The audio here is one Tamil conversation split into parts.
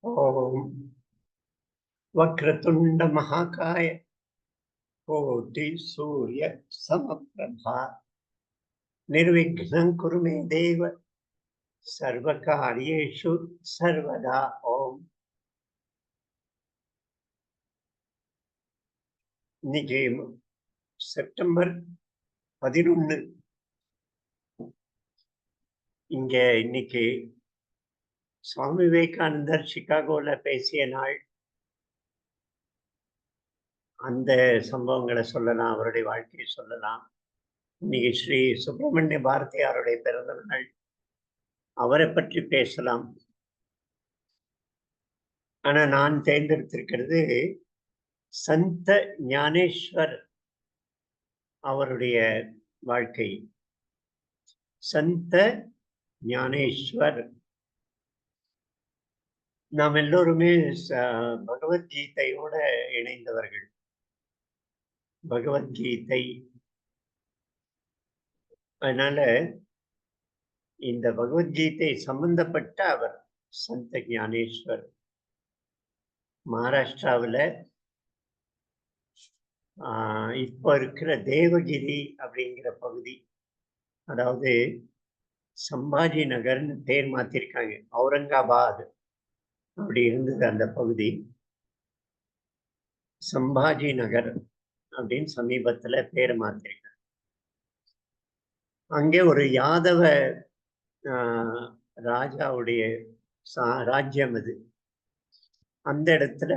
ओम वक्रतुंड महाकाय कोटि सूर्य समप्रभा निर्विघ्नं कुरु मे देव सर्वकार्येषु सर्वदा ओम. இன்னைக்கு செப்டம்பர் 11. இன்னைக்கு சுவாமி விவேகானந்தர் சிகாகோல பேசிய நாள். அந்த சம்பவங்களை சொல்லலாம், அவருடைய வாழ்க்கையை சொல்லலாம். இன்னைக்கு ஸ்ரீ சுப்பிரமணிய பாரதியாருடைய பிறந்த நாள், அவரை பற்றி பேசலாம். ஆனா நான் தேர்ந்தெடுத்திருக்கிறது சந்த ஞானேஸ்வர் அவருடைய வாழ்க்கை. சந்த ஞானேஸ்வர் நாம் எல்லோருமே பகவத்கீதையோட இணைந்தவர்கள். பகவத்கீதை, அதனால இந்த பகவத்கீதை சம்பந்தப்பட்ட அவர் சந்த ஞானேஸ்வர். மகாராஷ்டிராவில் இப்போ இருக்கிற தேவகிரி அப்படிங்கிற பகுதி, அதாவது சம்பாஜி நகர்னு பேர் மாத்திருக்காங்க. அவுரங்காபாத் அப்படி இருந்தது அந்த பகுதி. சம்பாஜி நகர் அப்படின்னு சமீபத்துல பேர் மாத்திருக்காங்க. அங்கே ஒரு யாதவ ராஜாவுடைய ராஜ்யம் அது. அந்த இடத்துல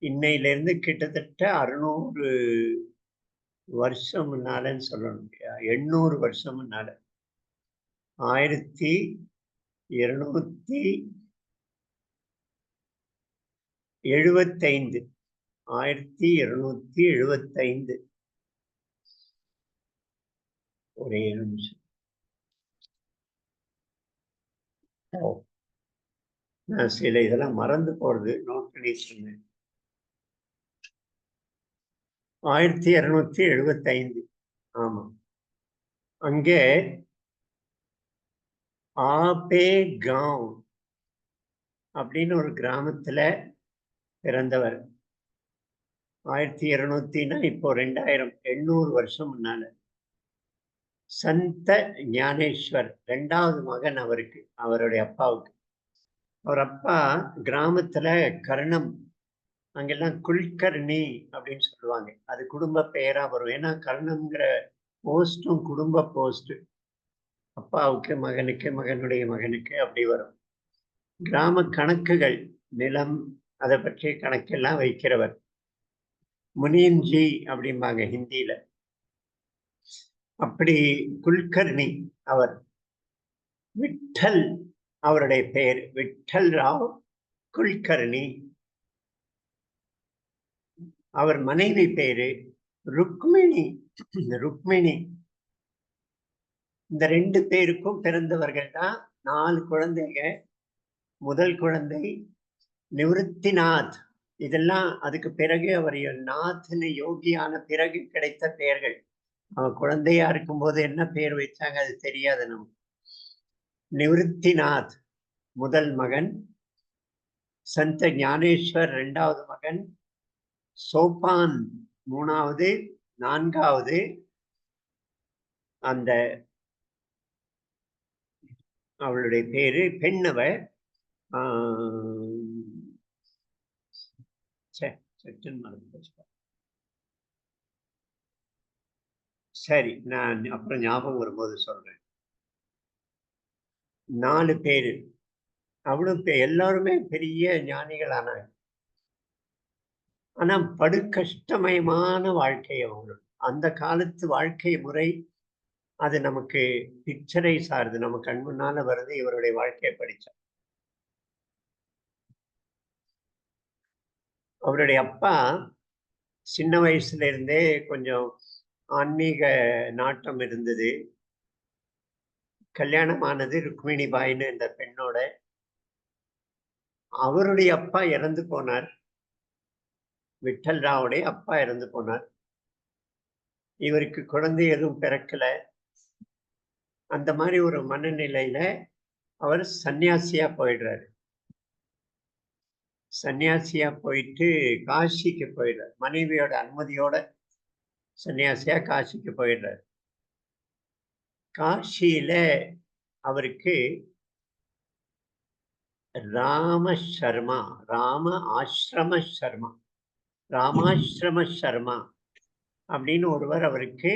இன்னையிலிருந்து கிட்டத்தட்ட 600 வருஷம் முன்னாலன்னு சொல்லணும், 800 வருஷம் முன்னால, 1275 1275. ஒரே நிமிஷம். நான் சில இதெல்லாம் மறந்து போறது நோட் பண்ணி சொன்னேன். 1275. ஆமா. அங்கே ஆபே காவ் அப்படின்னு ஒரு கிராமத்துல பிறந்தவர். 1200னா இப்போ 2000, 800 வருஷம் முன்னால. சந்த ஞானேஸ்வர் 2வது மகன் அவருக்கு, அவருடைய அப்பாவுக்கு. அவர் அப்பா கிராமத்துல கர்ணம், அங்கெல்லாம் குல்கர்ணி அப்படின்னு சொல்லுவாங்க. அது குடும்ப பெயரா வரும். ஏன்னா கர்ணம்ங்கிற போஸ்டும் குடும்ப போஸ்ட். அப்பாவுக்கு, மகனுக்கு, மகனுடைய மகனுக்கு அப்படி வரும். கிராம கணக்குகள், நிலம், அதை பற்றிய கணக்கெல்லாம் வைக்கிறவர். முனியன்ஜி அப்படிம்பாங்க ஹிந்தியில. அப்படி குல்கர்ணி அவர். விட்டல் அவருடைய பெயர், விட்டல் ராவ் குல்கர்ணி. அவர் மனைவி பேரு ருக்மிணி. ருக்மிணி. இந்த 2 பேருக்கும் பிறந்தவர்கள் தான் 4 குழந்தைங்க. முதல் குழந்தை நிவத்திநாத். இதெல்லாம் அதுக்கு பிறகு அவர் நாத்னு யோகியான பிறகு கிடைத்த பெயர்கள். அவன் குழந்தையா இருக்கும்போது என்ன பெயர் வச்சாங்க அது தெரியாது நமக்கு. நிவத்திநாத் முதல் மகன், சந்த ஞானேஸ்வர் 2வது மகன், சோபான் 3வது, 4வது அந்த அவளுடைய பேரு பெண்ணவ. சரி, நான் அப்புறம் ஞாபகம் வரும்போது சொல்றேன். 4 பேரு. அவ்வளவு எல்லாருமே பெரிய ஞானிகள் ஆனாங்க. ஆனா படுகஷ்டமயமான வாழ்க்கை அவங்களுக்கு. அந்த காலத்து வாழ்க்கை முறை அது நமக்கு பிக்சரை சார்ந்து நம்ம கண் முன்னால வருது. இவருடைய வாழ்க்கையை படிச்சா அவருடைய அப்பா சின்ன வயசுல இருந்தே கொஞ்சம் ஆன்மீக நாட்டம் இருந்தது. கல்யாணமானது ருக்மிணி பாயின்னு இந்த பெண்ணோட. அவருடைய அப்பா இறந்து போனார். விட்டல் ராவுடைய அப்பா இறந்து போனார். இவருக்கு குழந்தை எதுவும் பிறக்கல. அந்த மாதிரி ஒரு மனநிலையில அவர் சன்னியாசியா போயிடுறாரு. சன்னியாசியா போயிட்டு காசிக்கு போயிடுறார். மனைவியோட அனுமதியோட சன்னியாசியா காசிக்கு போயிடுறார். காசியில அவருக்கு ராம ஆசிரம சர்மா ராமாசிரம சர்மா அப்படின்னு ஒருவர் அவருக்கு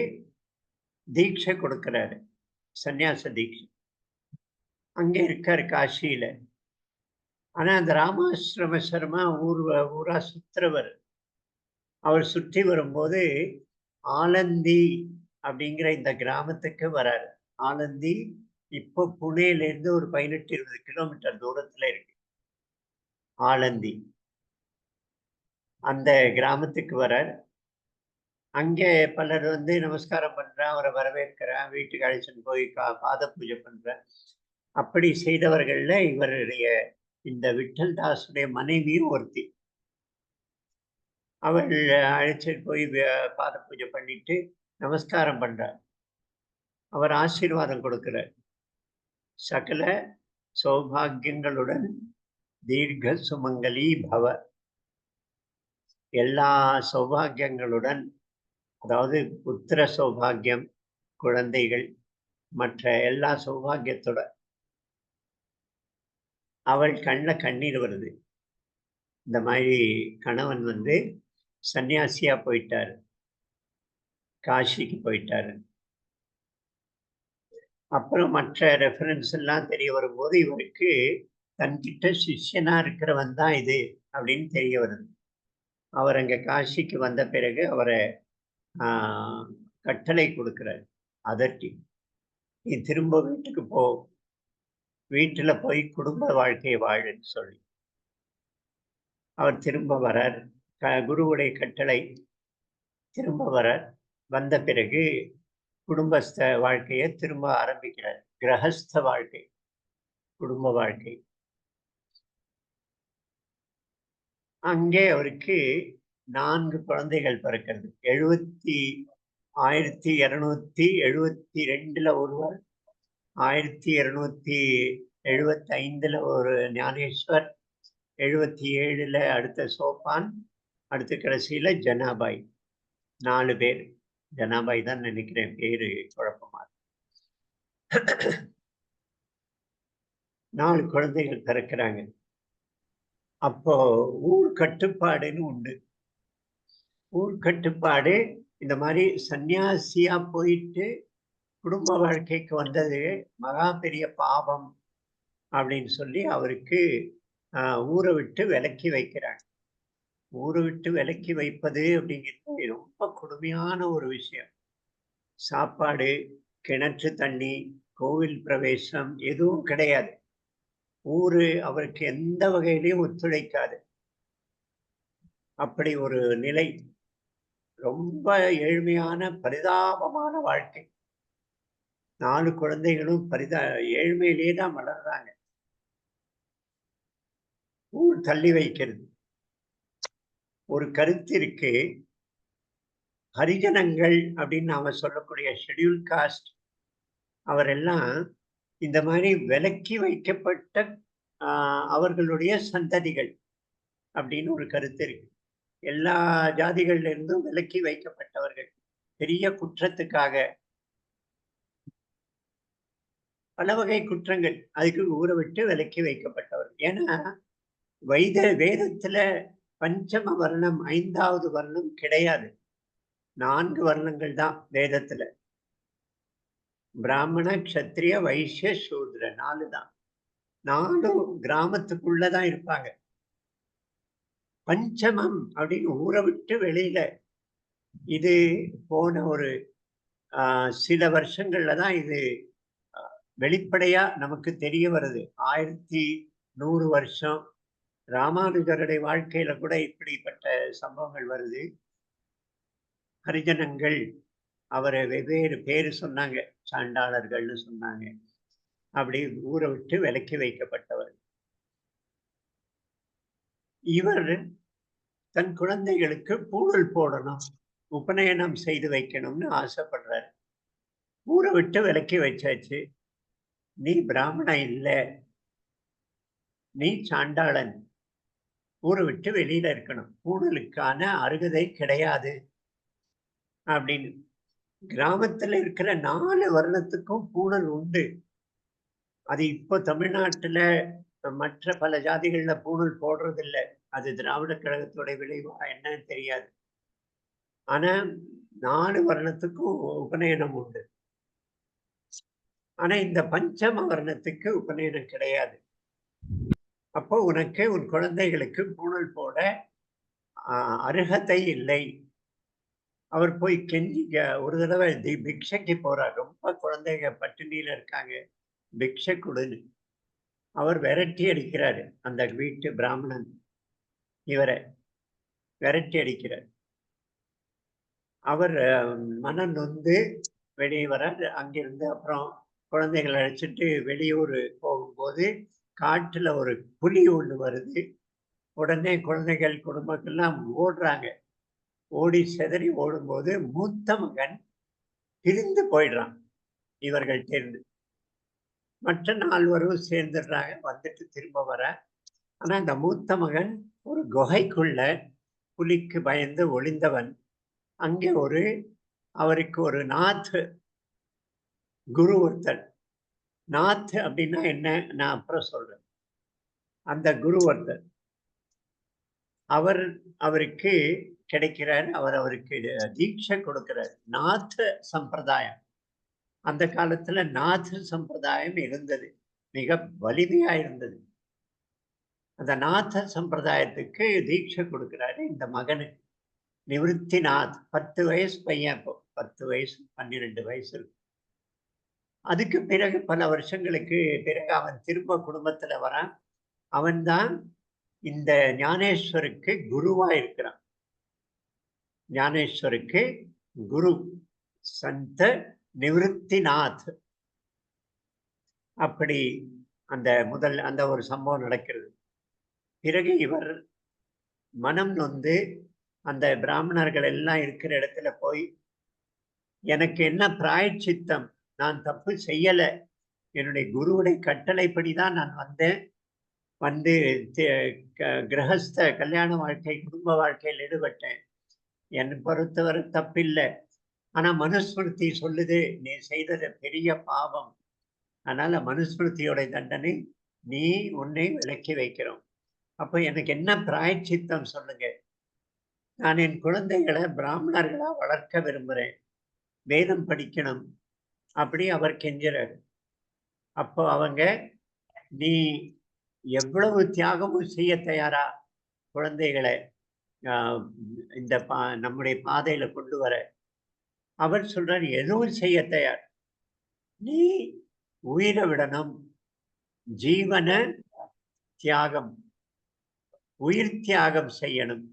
தீட்சை கொடுக்கிறாரு, சன்னியாச தீட்சை. அங்கே இருக்கார் காசியில. ஆனா அந்த ராமாசிரம சர்மா ஊரா சுத்துறவர். அவர் சுற்றி வரும்போது ஆலந்தி அப்படிங்கிற இந்த கிராமத்துக்கு வராரு. ஆலந்தி இப்போ புனேல இருந்து ஒரு 18-20 கிலோமீட்டர் தூரத்துல இருக்கு. ஆலந்தி அந்த கிராமத்துக்கு வரார். அங்கே பலர் வந்து நமஸ்காரம் பண்றா, அவரை வரவேற்கிறா, வீட்டுக்கு அழைச்சிட்டு போய் பாத பூஜை பண்ற. அப்படி செய்தவர்கள்ல இவருடைய இந்த விட்டல் தாஸுடைய மனைவியும் ஒருத்தி. அவள் அழைச்சிட்டு போய் பாத பூஜை பண்ணிட்டு நமஸ்காரம் பண்றார். அவர் ஆசீர்வாதம் கொடுக்கிறார். சகல சௌபாகியங்களுடன் தீர்க்க சுமங்கலி பவ. எல்லா சௌபாகியங்களுடன், அதாவது புத்திர சௌபாகியம், குழந்தைகள், மற்ற எல்லா சௌபாகியத்தோட. அவள் கண்ணில் கண்ணீர் வருது. இந்த மாதிரி கணவன் வந்து சன்னியாசியா போயிட்டாரு, காசிக்கு போயிட்டாரு. அப்புறம் மற்ற ரெஃபரன்ஸ் எல்லாம் தெரிய வரும்போது இவருக்கு தன்கிட்ட சிஷ்யனா இருக்கிறவன் தான் இது அப்படின்னு தெரிய வருது. அவர் அங்க காசிக்கு வந்த பிறகு அவரை கட்டளை கொடுக்கிறார், அதட்டி, நீ திரும்ப வீட்டுக்கு போ, வீட்டுல போய் குடும்ப வாழ்க்கையை வாழுன்னு சொல்லி. அவர் திரும்ப வரார். குருவுடைய கட்டளை, திரும்ப வரார். வந்த பிறகு குடும்பஸ்த வாழ்க்கையை திரும்ப ஆரம்பிக்கிறார். கிரகஸ்த வாழ்க்கை, குடும்ப வாழ்க்கை. அங்கே அவருக்கு 4 குழந்தைகள் பிறக்கிறது. 1272 ஒருவர், 1275 ஒரு ஞானேஸ்வர், 77 அடுத்த சோப்பான், அடுத்த கடைசியில ஜனாபாய். 4 பேர். ஜனாபாய் தான் நினைக்கிறேன், பேரு குழப்பமா. 4 குழந்தைகள் பிறக்கிறாங்க. அப்போ ஊர் கட்டுப்பாடுன்னு உண்டு. ஊர் கட்டுப்பாடு இந்த மாதிரி சன்னியாசியா போயிட்டு குடும்ப வாழ்க்கைக்கு வந்தது மகா பெரிய பாவம் அப்படின்னு சொல்லி அவருக்கு ஊரை விட்டு விலக்கி வைக்கிறாங்க. ஊரை விட்டு விலக்கி வைப்பது அப்படிங்கிறது ரொம்ப கொடுமையான ஒரு விஷயம். சாப்பாடு, கிணற்று தண்ணி, கோவில் பிரவேசம் எதுவும் கிடையாது. ஊரு அவருக்கு எந்த வகையிலையும் ஒத்துழைக்காது. அப்படி ஒரு நிலை. ரொம்ப ஏழ்மையான பரிதாபமான வாழ்க்கை. 4 குழந்தைகளும் ஏழ்மையிலே தான் வளர்றாங்க. ஊர் தள்ளி வைக்கிறது. ஒரு கருத்து இருக்கு, ஹரிஜனங்கள் அப்படின்னு நாம சொல்லக்கூடிய ஷெட்யூல் காஸ்ட் அவரெல்லாம் இந்த மாதிரி விலக்கி வைக்கப்பட்ட அவர்களுடைய சந்ததிகள் அப்படின்னு ஒரு கருத்து இருக்கு. எல்லா ஜாதிகள்ல இருந்தும் விலக்கி வைக்கப்பட்டவர்கள், பெரிய குற்றத்துக்காக, பல வகை குற்றங்கள், அதுக்கு ஊரை விட்டு விலக்கி வைக்கப்பட்டவர்கள். ஏன்னா வேதத்துல பஞ்சம வர்ணம், 5வது வர்ணம் கிடையாது. 4 வர்ணங்கள் தான் வேதத்துல. பிராமண, க்ஷத்ரிய, வைசிய, சூத்ர 4 தான். 4 கிராமத்துக்குள்ளதான் இருப்பாங்க. பஞ்சமம் அப்படின்னு ஊரை விட்டு வெளியில, இது போன ஒரு சில வருஷங்கள்ல தான் இது வெளிப்படையா நமக்கு தெரிய வருது. 1100 வருஷம் ராமானுஜருடைய வாழ்க்கையில கூட இப்படிப்பட்ட சம்பவங்கள் வருது. ஹரிஜனங்கள் அவரை வெவ்வேறு பேரு சொன்னாங்க, சாண்டாளர்கள்னு சொன்னாங்க. அப்படி ஊரை விட்டு விலக்கி வைக்கப்பட்டவர். இவர் தன் குழந்தைகளுக்கு பூணல் போடணும், உபநயனம் செய்து வைக்கணும்னு ஆசைப்படுறாரு. ஊரை விட்டு விலக்கி வச்சாச்சு. நீ பிராமணன் இல்லை, நீ சாண்டாளன், ஊரை விட்டு வெளியில இருக்கணும். பூணலுக்கான அருகதை கிடையாது அப்படின்னு. கிராமத்துல இருக்கிற 4 வருணத்துக்கும் பூணல் உண்டு. அது இப்போ தமிழ்நாட்டுல மற்ற பல ஜாதிகள்ல பூணல் போடுறதில்ல. அது திராவிட கழகத்தோட விளைவா என்னன்னு தெரியாது. ஆனா 4 வருணத்துக்கும் உபநயனம் உண்டு. ஆனா இந்த பஞ்சம வர்ணத்துக்கு உபநயனம் கிடையாது. அப்போ உனக்கு உன் குழந்தைகளுக்கு பூணல் போட அருகதை இல்லை. அவர் போய் கெஞ்சி ஒரு தடவை பிக்ஷைக்கு போறார். ரொம்ப குழந்தைங்க பட்டினியில இருக்காங்க, பிக்ஷை கொடுன்னு. அவர் விரட்டி அடிக்கிறாரு அந்த வீட்டு பிராமணன், இவரை விரட்டி அடிக்கிறார். அவர் மனம் நொந்து வெளியே வரார். அங்கிருந்து அப்புறம் குழந்தைகளை அழைச்சிட்டு வெளியூர் போகும்போது காட்டுல ஒரு புலி ஒண்ணு வருது. உடனே குழந்தைகள் குடும்பங்கள்லாம் ஓடுறாங்க. ஓடி சிதறி ஓடும்போது மூத்த மகன் பிரிந்து போயிடுறான் இவர்கள் தேர்ந்து. மற்ற 4 சேர்ந்துடுறாங்க. வந்துட்டு திரும்ப வர. ஆனா இந்த மூத்த மகன் ஒரு குகைக்குள்ள புலிக்கு பயந்து ஒளிந்தவன். அங்கே அவருக்கு ஒரு நாத் குரு ஒருத்தர். நாத் அப்படின்னா என்ன நான் அப்புறம் சொல்றேன். அந்த குரு ஒருத்தர் அவருக்கு கிடைக்கிறார். அவருக்கு தீட்சை கொடுக்கிறார். நாத் சம்பிரதாயம், அந்த காலத்துல நாத் சம்பிரதாயம் இருந்தது, மிக வலிமையா இருந்தது. அந்த நாத சம்பிரதாயத்துக்கு தீட்சை கொடுக்கிறாரு இந்த மகனுக்கு. நிவிருத்திநாத். 10 வயசு பையன். இப்போ 10 வயசு 12 வயசு இருக்கு. அதுக்கு பிறகு பல வருஷங்களுக்கு பிறகு அவன் திரும்ப குடும்பத்துல வரான். அவன்தான் இந்த ஞானேஸ்வருக்கு குருவா இருக்கிறான். ஞானேஸ்வருக்கு குரு சந்த நிவிருத்திநாத். அப்படி அந்த ஒரு சம்பவம் நடக்கிறது. பிறகு இவர் மனம் நொந்து அந்த பிராமணர்கள் எல்லாம் இருக்கிற இடத்துல போய், எனக்கு என்ன பிராயச்சித்தம், நான் தப்பு செய்யல, என்னுடைய குருவுடைய கட்டளைப்படிதான் நான் வந்தேன். வந்து கிரகஸ்த கல்யாண வாழ்க்கை குடும்ப வாழ்க்கையில் ஈடுபட்டேன். என்னை பொறுத்தவரை தப்பில்லை. ஆனா மனுஸ்மிருதி சொல்லுது நீ செய்தது பெரிய பாவம். அதனால மனுஸ்மிருதியோட தண்டனை நீ உன்னை விலக்கி வைக்கிறோம். அப்ப எனக்கு என்ன பிராயச்சித்தம் சொல்லுங்க. நான் என் குழந்தைகளை பிராமணர்களா வளர்க்க விரும்புகிறேன், வேதம் படிக்கணும் அப்படி அவர் கெஞ்சுறாரு. அப்போ அவங்க, நீ எவ்வளவு தியாகமும் செய்ய தயாரா குழந்தைகளை இந்த நம்முடைய பாதையில கொண்டு வர? அவர் சொல்றார், எதுவும் செய்ய தயார். நீ உயிரை விடணும், ஜீவன தியாகம், உயிர் தியாகம் செய்யணும்,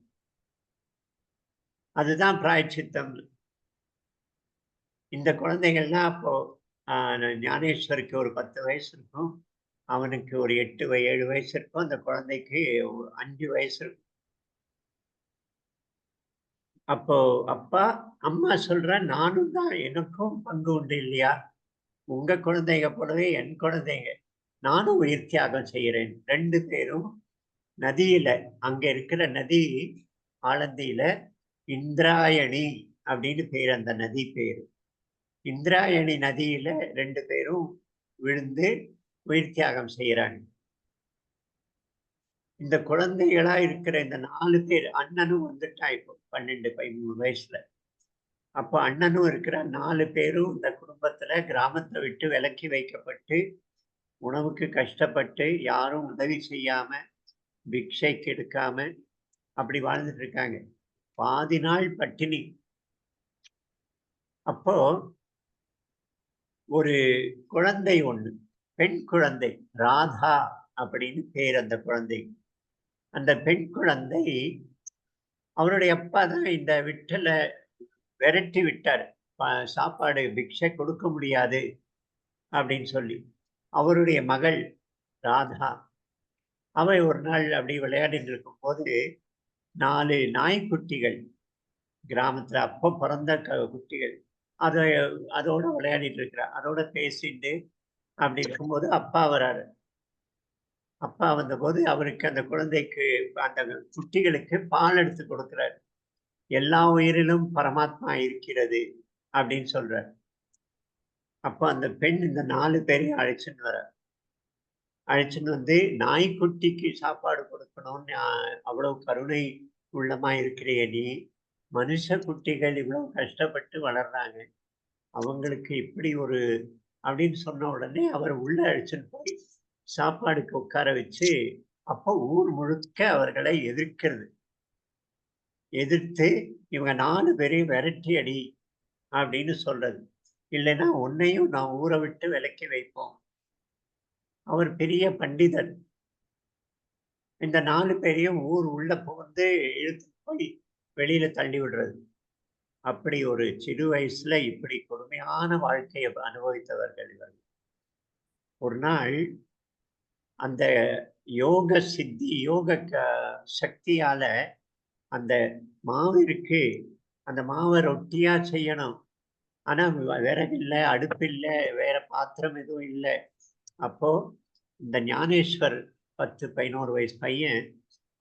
அதுதான் பிராயச்சித்தம். இந்த குழந்தைகள்லாம் அப்போ ஞானேஸ்வருக்கு ஒரு 10 வயசு இருக்கும், அவனுக்கு ஒரு 7 வயசு இருக்கும், அந்த குழந்தைக்கு 5 வயசு இருக்கும். அப்போ அப்பா அம்மா சொல்ற, நானும் தான், எனக்கும் பங்கு உண்டு இல்லையா, உங்க குழந்தைங்க போலவே என் குழந்தைங்க, நானும் உயிர் தியாகம் செய்கிறேன். 2 பேரும் நதியில, அங்க இருக்கிற நதி ஆலந்தியில இந்திராயணி அப்படின்னு பேர், அந்த நதி பேரு. இந்திராயணி நதியில 2 பேரும் விழுந்து உயிர் தியாகம் செய்யறாங்க. இந்த குழந்தைகளா இருக்கிற இந்த 4 பேர், அண்ணனும் வந்துட்டான் இப்போ 12 13 வயசுல. அப்போ அண்ணனும் இருக்கிற 4 பேரும் இந்த குடும்பத்துல கிராமத்தை விட்டு விலக்கி வைக்கப்பட்டு, உணவுக்கு கஷ்டப்பட்டு, யாரும் உதவி செய்யாம, பிக்ஷைக்கு எடுக்காம அப்படி வாழ்ந்துட்டு இருக்காங்க. பாதி நாள் பட்டினி. அப்போ ஒரு குழந்தை ஒண்ணு, பெண் குழந்தை, ராதா அப்படின்னு பேர் அந்த குழந்தை. அந்த பெண் குழந்தை, அவருடைய அப்பா தான் இந்த விட்டலை விரட்டி விட்டார். சாப்பாடு பிக்ஷை கொடுக்க முடியாது அப்படின்னு சொல்லி. அவருடைய மகள் ராதா, அவ ஒரு நாள் அப்படி விளையாடிட்டு இருக்கும் போது 4 நாய்க்குட்டிகள், கிராமத்துல அப்போ பிறந்த குட்டிகள், அதோட விளையாடிட்டு இருக்கிறா, அதோட பேசிட்டு அப்படி இருக்கும்போது அப்பா வராரு. அப்பா வந்தபோது அவருக்கு அந்த குழந்தைக்கு அந்த குட்டிகளுக்கு பால் எடுத்து கொடுக்கிறார். எல்லா உயிரிலும் பரமாத்மா இருக்கிறது அப்படின்னு சொல்றார். அப்ப அந்த பெண் இந்த 4 பேரையும் அழைச்சுன்னு வரார். அழைச்சுன்னு வந்து நாய்க்குட்டிக்கு சாப்பாடு கொடுக்கணும்னு அவ்வளவு கருணை உள்ளமா இருக்கிறியே நீ. மனுஷ குட்டிகள் இவ்வளவு கஷ்டப்பட்டு வளர்றாங்க. அவங்களுக்கு இப்படி ஒரு அப்படின்னு சொன்ன உடனே அவர் உள்ள அழைச்சுன்னு போய் சாப்பாடுக்கு உட்கார வச்சு, அப்போ ஊர் முழுக்க அவர்களை எதிர்க்கிறது. எதிர்த்து இவங்க 4 பேரையும் விரட்டி அடி அப்படின்னு சொல்றது. இல்லைன்னா உன்னையும் நான் ஊரை விட்டு விலக்கி வைப்போம். அவர் பெரிய பண்டிதர். இந்த 4 பேரையும் ஊர் உள்ள புகுந்து இழுத்து போய் வெளியில தள்ளி விடுறது. அப்படி ஒரு சிறு வயசுல இப்படி கொடுமையான வாழ்க்கையை அனுபவித்தவர்கள் இவர்கள். ஒரு நாள் அந்த யோக சித்தி, யோக சக்தியால அந்த மாவு இருக்கு. அந்த மாவை ரொட்டியா செய்யணும். ஆனா விறகு இல்ல, அடுப்பு இல்ல, வேற பாத்திரம் எதுவும் இல்ல. அப்போ இந்த ஞானேஸ்வர் 10, 11 வயசு பையன்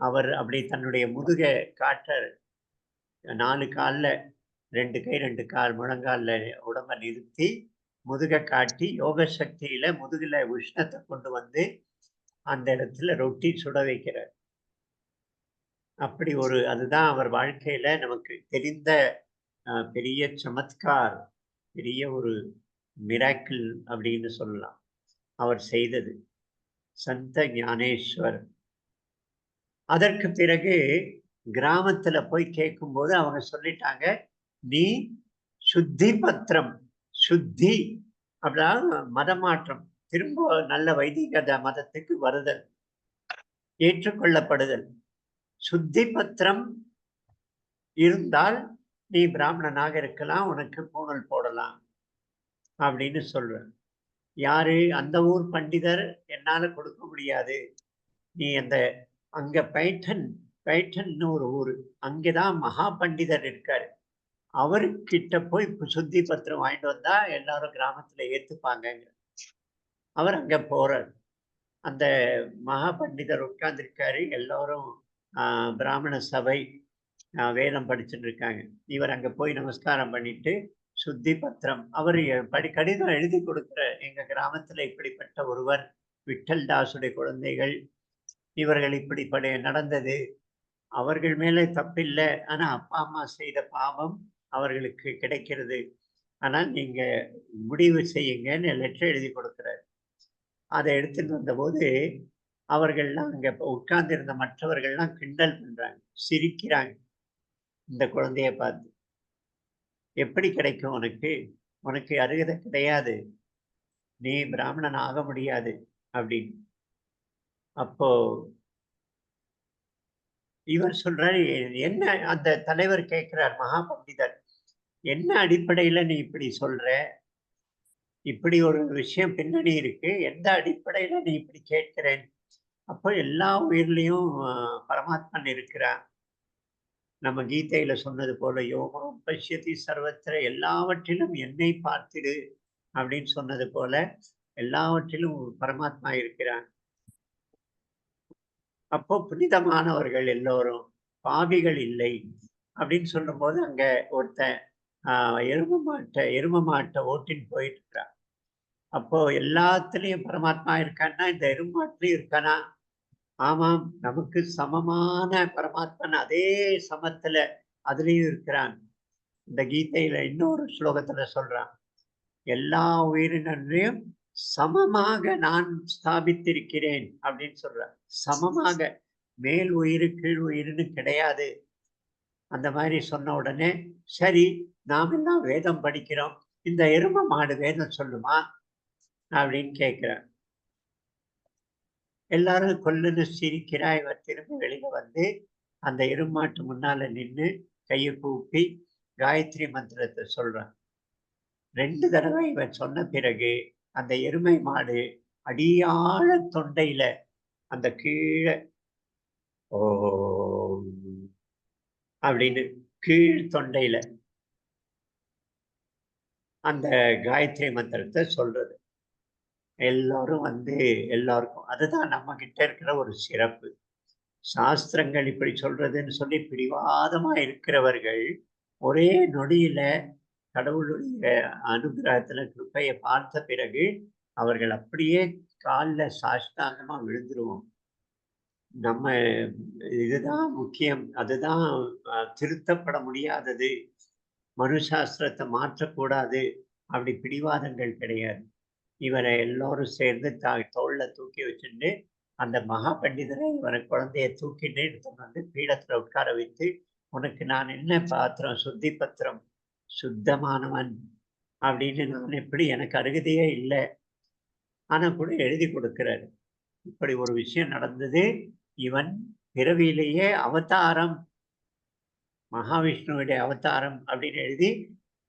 அவர் அப்படி தன்னுடைய முதுக காட்டுறாரு. 4 கால்ல 2 கை 2 கால் முழங்கால்ல உடம்ப நிறுத்தி முதுக காட்டி யோக சக்தியில முதுகுல உஷ்ணத்தை கொண்டு வந்து அந்த இடத்துல ரொட்டி சுட வைக்கிறார். அப்படி ஒரு அதுதான் அவர் வாழ்க்கையில நமக்கு தெரிந்த பெரிய சமத்கார், பெரிய ஒரு மிராக்கிள் அப்படின்னு சொல்லலாம். அவர் செய்தது. சந்த ஞானேஸ்வர். அதற்கு பிறகு கிராமத்துல போய் கேட்கும்போது அவங்க சொல்லிட்டாங்க, நீ சுத்தி பத்திரம், சுத்தி அப்படின்னா மதமாற்றம், திரும்ப நல்ல வைதிக மதத்துக்கு வருதல், ஏற்றுக்கொள்ளப்படுதல். சுத்தி பத்திரம் இருந்தால் நீ பிராமணனாக இருக்கலாம், உனக்கு பூணல் போடலாம் அப்படின்னு சொல்ற. யாரு? அந்த ஊர் பண்டிதர் என்னால கொடுக்க முடியாது. நீ அந்த அங்க பைட்டன்னு ஒரு ஊரு. அங்கதான் மகா பண்டிதர் இருக்காரு. அவர்கிட்ட போய் சுத்தி பத்திரம் வாங்கிட்டு வந்தா எல்லாரும் கிராமத்துல ஏத்துப்பாங்கங்க. அவர் அங்க போறார். அந்த மகா பண்டிதர் உட்கார்ந்திருக்காரு. எல்லாரும் பிராமண சபை வேதம் படிச்சுட்டு இருக்காங்க. இவர் அங்க போய் நமஸ்காரம் பண்ணிட்டு சுத்தி பத்திரம் அவர் கடிதம் எழுதி கொடுக்கிற, எங்க கிராமத்துல இப்படிப்பட்ட ஒருவர், விட்டல் தாசுடைய குழந்தைகள், இவர்கள் இப்படி நடந்தது. அவர்கள் மேலே தப்பில்லை. ஆனா அப்பா அம்மா செய்த பாவம் அவர்களுக்கு கிடைக்கிறது. ஆனால் நீங்க முடிவு செய்யுங்கன்னு லெட்டர் எழுதி கொடுக்கிறார். அதை எடுத்துட்டு வந்தபோது அவர்கள்லாம் அங்க உட்கார்ந்து இருந்த மற்றவர்கள்லாம் கிண்டல் பண்றாங்க, சிரிக்கிறாங்க இந்த குழந்தைய பார்த்து. எப்படி கிடைக்கும் உனக்கு? உனக்கு அருகதை கிடையாது. நீ பிராமணன் ஆக முடியாது அப்படின்னு. அப்போ இவர் சொல்றாரு, என்ன? அந்த தலைவர் கேட்கிறார், மகா பண்டிதர், என்ன அடிப்படையில நீ இப்படி சொல்ற? இப்படி ஒரு விஷயம் பின்னணி இருக்கு. எந்த அடிப்படையில நீ இப்படி கேட்கிறேன்? அப்போ எல்லா உயிர்லயும் பரமாத்மன் இருக்கிறான். நம்ம கீதையில சொன்னது போல யோகம் பஷ்யதி சர்வத்திர, எல்லாவற்றிலும் என்னை பார்த்திடு அப்படின்னு சொன்னது போல எல்லாவற்றிலும் பரமாத்மா இருக்கிறான். அப்போ புனிதமானவர்கள் எல்லோரும், பாவிகள் இல்லை அப்படின்னு சொல்லும்போது அங்க ஒருத்தன் எரும மாட்டை ஓட்டின்னு போயிட்டு இருக்கிறான். அப்போ எல்லாத்துலயும் பரமாத்மா இருக்கான்னா இந்த எருமாட்டிலையும் இருக்கானா? ஆமாம், நமக்கு சமமான பரமாத்மன் அதே சமத்துல அதுலயும் இருக்கிறான். இந்த கீதையில இன்னொரு ஸ்லோகத்துல சொல்றான், எல்லா உயிரினரையும் சமமாக நான் ஸ்தாபித்திருக்கிறேன் அப்படின்னு சொல்றான். சமமாக, மேல் உயிரு கீழ் உயிர்னு கிடையாது. அந்த மாதிரி சொன்ன உடனே, சரி நாம எல்லாம் வேதம் படிக்கிறோம், இந்த எரும மாடு வேதம் சொல்லுமா அப்படின்னு கேட்கிறார். எல்லாரும் கொல்லுன்னு சிரிக்கிறா. இவர் திரும்ப வெளியில வந்து அந்த எருமாட்டு முன்னால நின்று கையை கூப்பி காயத்ரி மந்திரத்தை சொல்றான். 2 தடவை இவன் சொன்ன பிறகு அந்த எருமை மாடு அடியாழ தொண்டையில அந்த கீழே ஓம் அப்படின்னு கீழ் தொண்டையில அந்த காயத்ரி மந்திரத்தை சொல்றது. எல்லாரும் வந்து எல்லாருக்கும் அதுதான் நம்ம கிட்ட இருக்கிற ஒரு சிறப்பு. சாஸ்திரங்கள் இப்படி சொல்றதுன்னு சொல்லி பிடிவாதமா இருக்கிறவர்கள், ஒரே நொடியில கடவுளுடைய அனுகிரகத்துல கிருபைய பார்த்த பிறகு, அவர்கள் அப்படியே கால்ல சாஷ்டாங்கமா விழுந்துருவோம். நம்ம இதுதான் முக்கியம். அதுதான் திருத்தப்பட முடியாதது. மனுசாஸ்திரத்த மாற்றக்கூடாது. அப்படி பிடிவாதங்கள் கிடையாது. இவரை எல்லோரும் சேர்ந்து தோள்ல தூக்கி வச்சுண்டு, அந்த மகா பண்டிதரை இவர குழந்தைய தூக்கிட்டு எடுத்துட்டு வந்து பீடத்துல உட்கார வைத்து, "உனக்கு நான் என்ன பாத்திரம்? சுத்தி பத்திரம். சுத்தமானவன்." அப்படின்னு நான் எப்படி எனக்கு அருகதையே இல்ல. ஆனா கூட எழுதி கொடுக்கிறாரு. இப்படி ஒரு விஷயம் நடந்தது. இவன் பிறவியிலேயே அவதாரம். மகாவிஷ்ணுவுடைய அவதாரம் அப்படின்னு எழுதி,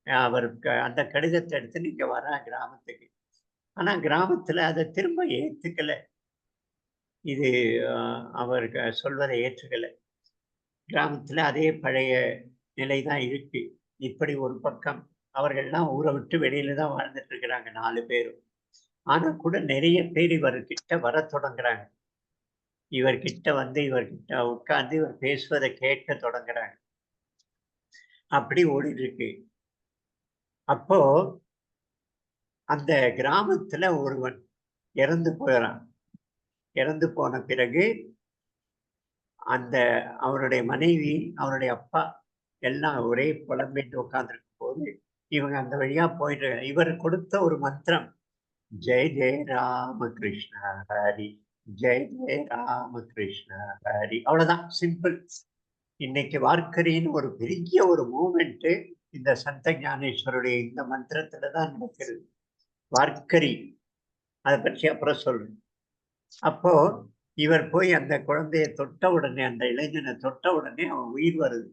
அவர் அந்த கடிதத்த எடுத்துன்னு இங்க வர்றார் கிராமத்துக்கு. ஆனா கிராமத்துல அத திரும்ப ஏத்துக்கல. இது அ அவர் சொல்வதை ஏற்றுக்கல. கிராமத்துல அதே பழைய நிலை தான் இருக்கு. இப்படி ஒரு பக்கம். அவர்கள்லாம் ஊர விட்டு வெளியில தான் வாழ்ந்துட்டு இருக்கிறாங்க 4 பேரும். ஆனா கூட நெறைய பேர் இவர்கிட்ட வரத் தொடங்குறாங்க. இவர்கிட்ட வந்து இவர்கிட்ட உட்கார்ந்து இவர் பேசுவத கேட்க தொடங்குறாங்க. அப்படி ஓடிட்டு இருக்கு. அப்போ அந்த கிராமத்துல ஒருவன் இறந்து போறான். இறந்து போன பிறகு அந்த அவருடைய மனைவி, அவருடைய அப்பா எல்லாம் ஒரே புலம்பிட்டு உட்கார்ந்திருக்கும்போது, இவங்க அந்த வழியா போயிட்டு இவர் கொடுத்த ஒரு மந்திரம், "ஜெய் ஜெய ராம கிருஷ்ண ஹரி, ஜெய் ஜெய ராம கிருஷ்ண ஹரி." அவ்வளவுதான் சிம்பிள். இன்னைக்கு வார்க்கரின்னு ஒரு பெரிய ஒரு மூவ்மெண்ட் இந்த சந்த ஞானேஸ்வருடைய இந்த மந்திரத்துல தான் நடக்கிறது. வார்க்கரி. அத பற்றி அப்புறம் சொல்றேன். அப்போ இவர் போய் அந்த குழந்தைய தொட்ட உடனே, அந்த இளைஞனை தொட்ட உடனே அவன் உயிர் வருது.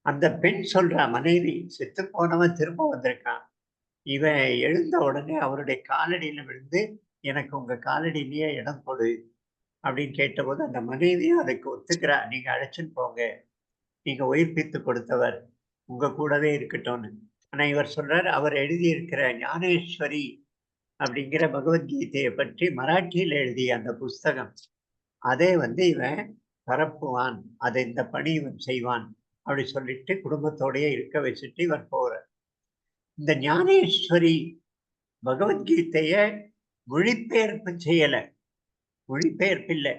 அந்த பெண் சொல்றா மனைவி, "செத்து போனவன் திரும்ப வந்திருக்கான். இவன் எழுந்த உடனே அவருடைய காலடியில விழுந்து, எனக்கு உங்க காலடியிலேயே இடம் கொடு." அப்படின்னு கேட்டபோது அந்த மனைவியும் அதுக்கு ஒத்துக்கிறா. "நீங்க அழைச்சுன்னு போங்க. நீங்க உயிர்ப்பித்து கொடுத்தவர். உங்க கூடவே இருக்கட்டும்னு." ஆனா இவர் சொல்றாரு, அவர் எழுதியிருக்கிற ஞானேஸ்வரி அப்படிங்கிற பகவத்கீதைய பற்றி மராட்டியில எழுதிய அந்த புஸ்தகம். அதை வந்து இவன் பரப்புவான். அதை இந்த பணி இவன் செய்வான். அப்படி சொல்லிட்டு குடும்பத்தோடயே இருக்க வச்சுட்டு இவன் போறார். இந்த ஞானேஸ்வரி பகவத்கீதைய மொழிபெயர்ப்பு செய்யல. மொழிபெயர்ப்பு இல்ல.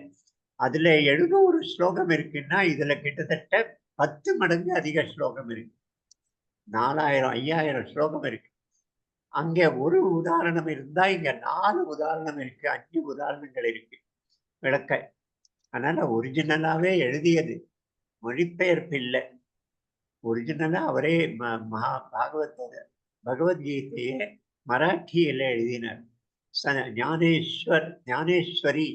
அதுல 700 ஸ்லோகம் இருக்குன்னா, இதுல கிட்டத்தட்ட 10 மடங்கு அதிக ஸ்லோகம் இருக்கு. 4000, 5000 ஸ்லோகம் இருக்கு. அங்க ஒரு உதாரணம் இருந்தா, இங்க 4 உதாரணம் இருக்கு. 5 உதாரணங்கள் இருக்கு. விளக்க. அதனால ஒரிஜினலாவே எழுதியது. மொழிபெயர்ப்பு இல்ல. ஒரிஜினலா அவரே மகா பகவத்கீதைய மராட்டியில எழுதினார். ஞானேஸ்வரி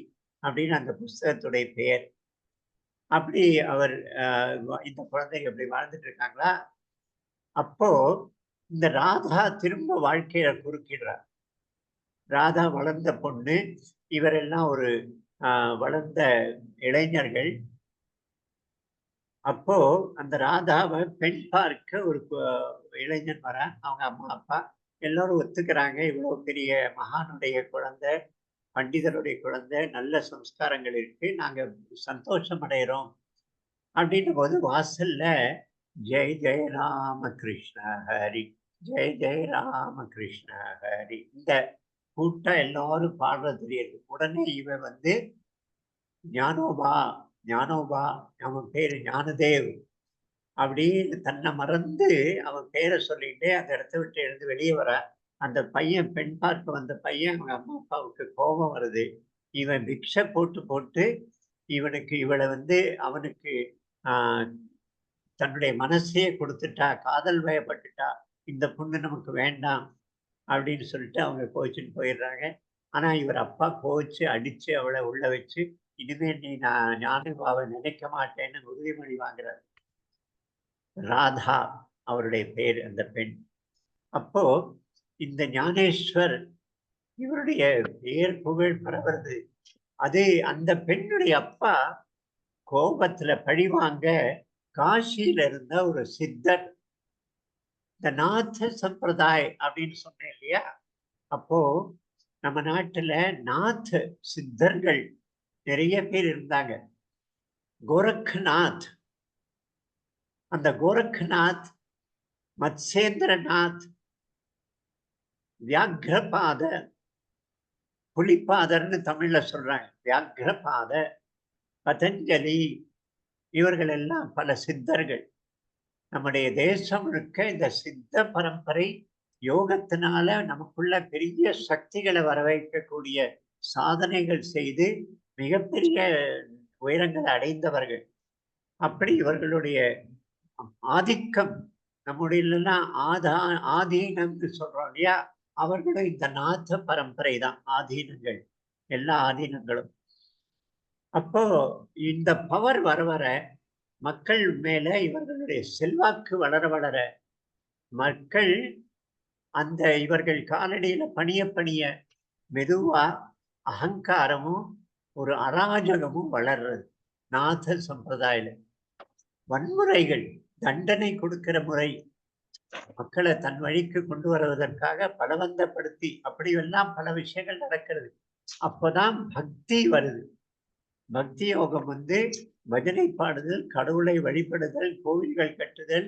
அப்படின்னு அந்த புஸ்தகத்துடைய பெயர். அப்படி அவர் இந்த குழந்தைங்க இப்படி வாழ்ந்துட்டு இருக்காங்களா? அப்போ இந்த ராதா திரும்ப வாழ்க்கையில குறுக்கிடுறா. ராதா வளர்ந்த பொண்ணு. இவரெல்லாம் ஒரு வளர்ந்த இளைஞர்கள். அப்போ அந்த ராதாவை பெண் பார்க்க ஒரு இளைஞன் வரான். அவங்க அம்மா, அப்பா எல்லாரும் ஒத்துக்கிறாங்க. இவ்வளவு பெரிய மகானுடைய குழந்தை, பண்டிதருடைய குழந்தை, நல்ல சம்ஸ்காரங்கள் இருக்கு. நாங்க சந்தோஷம் அடைகிறோம். அப்படின்னும்போது வாசல்ல ஜெய் ஜெய ராம கிருஷ்ண ஹரி, ஜெய் ஜெய ராம கிருஷ்ண ஹரி இந்த கூட்டம் எல்லாரும் பாடுறது தெரியுது. உடனே இவன் வந்து ஞானோபா, ஞானோபா, அவன் பேரு ஞானதேவ். அப்படின்னு தன்னை மறந்து அவன் பேரை சொல்லிட்டு அந்த இடத்த விட்டு எழுந்து வெளியே வரான். அந்த பையன் பெண் பார்க்க வந்த பையன் அவங்க அம்மா அப்பாவுக்கு கோபம் வருது. இவன் பிக்ஷை போட்டு போட்டு இவனுக்கு இவளை வந்து அவனுக்கு ஆஹ் தன்னுடைய மனசையே கொடுத்துட்டா, காதல் வயப்பட்டுட்டா, இந்த பொண்ணு நமக்கு வேண்டாம் அப்படின்னு சொல்லிட்டு அவங்க கோச்சின்னு போயிடுறாங்க. ஆனா இவர் அப்பா கோச்சு அடிச்சு அவளை உள்ள வச்சு, இனிமே நீ நான் ஞானபாவை நினைக்க மாட்டேன்னு உறுதிமொழி வாங்குறார். ராதா அவருடைய பேர் அந்த பெண். அப்போ இந்த ஞானேஸ்வர் இவருடைய பேர் புகழ் பரவுறது. அது அந்த பெண்ணுடைய அப்பா கோபத்துல பழிவாங்க காசியில இருந்த ஒரு சித்தர், இந்த நாத சம்பிரதாய் அப்படின்னு சொன்னேன் இல்லையா? அப்போ நம்ம நாட்டுல நாத் சித்தர்கள் நிறைய பேர் இருந்தாங்க. கோரக்நாத், அந்த கோரக்நாத், மத்சேந்திரநாத், வியாக்ரபாத, புலிப்பாதர்னு தமிழ்ல சொல்றாங்க. வியாக்ரபாத, பதஞ்சலி, இவர்கள் எல்லாம் பல சித்தர்கள். நம்முடைய தேசம் முழுக்க இந்த சித்த பரம்பரை யோகத்தினால நமக்குள்ள பெரிய சக்திகளை வரவைக்கக்கூடிய சாதனைகள் செய்து மிகப்பெரிய உயரங்களை அடைந்தவர்கள். அப்படி இவர்களுடைய ஆதிக்கம் நம்முடைய ஆதீனம்னு சொல்றோம் இல்லையா, அவர்களும் இந்த நாத பரம்பரை தான் ஆதீனங்கள், எல்லா ஆதீனங்களும். அப்போ இந்த பவர் வர வர மக்கள் மேல இவர்களுடைய செல்வாக்கு வளர வளர மக்கள் அந்த இவர்கள் காலடியில பணிய பணிய மெதுவா அகங்காரமும் ஒரு அராஜகமும் வளர்றது. நாத சம்பிரதாயில வன்முறைகள், தண்டனை கொடுக்கிற முறை, மக்களை தன் வழிக்கு கொண்டு வருவதற்காக பலவந்தப்படுத்தி அப்படியெல்லாம் பல விஷயங்கள் நடக்கிறது. அப்பதான் பக்தி வருது. பக்தி யோகம் பஜனை பாடுதல், கடவுளை வழிபடுதல், கோவில்கள் கட்டுதல்,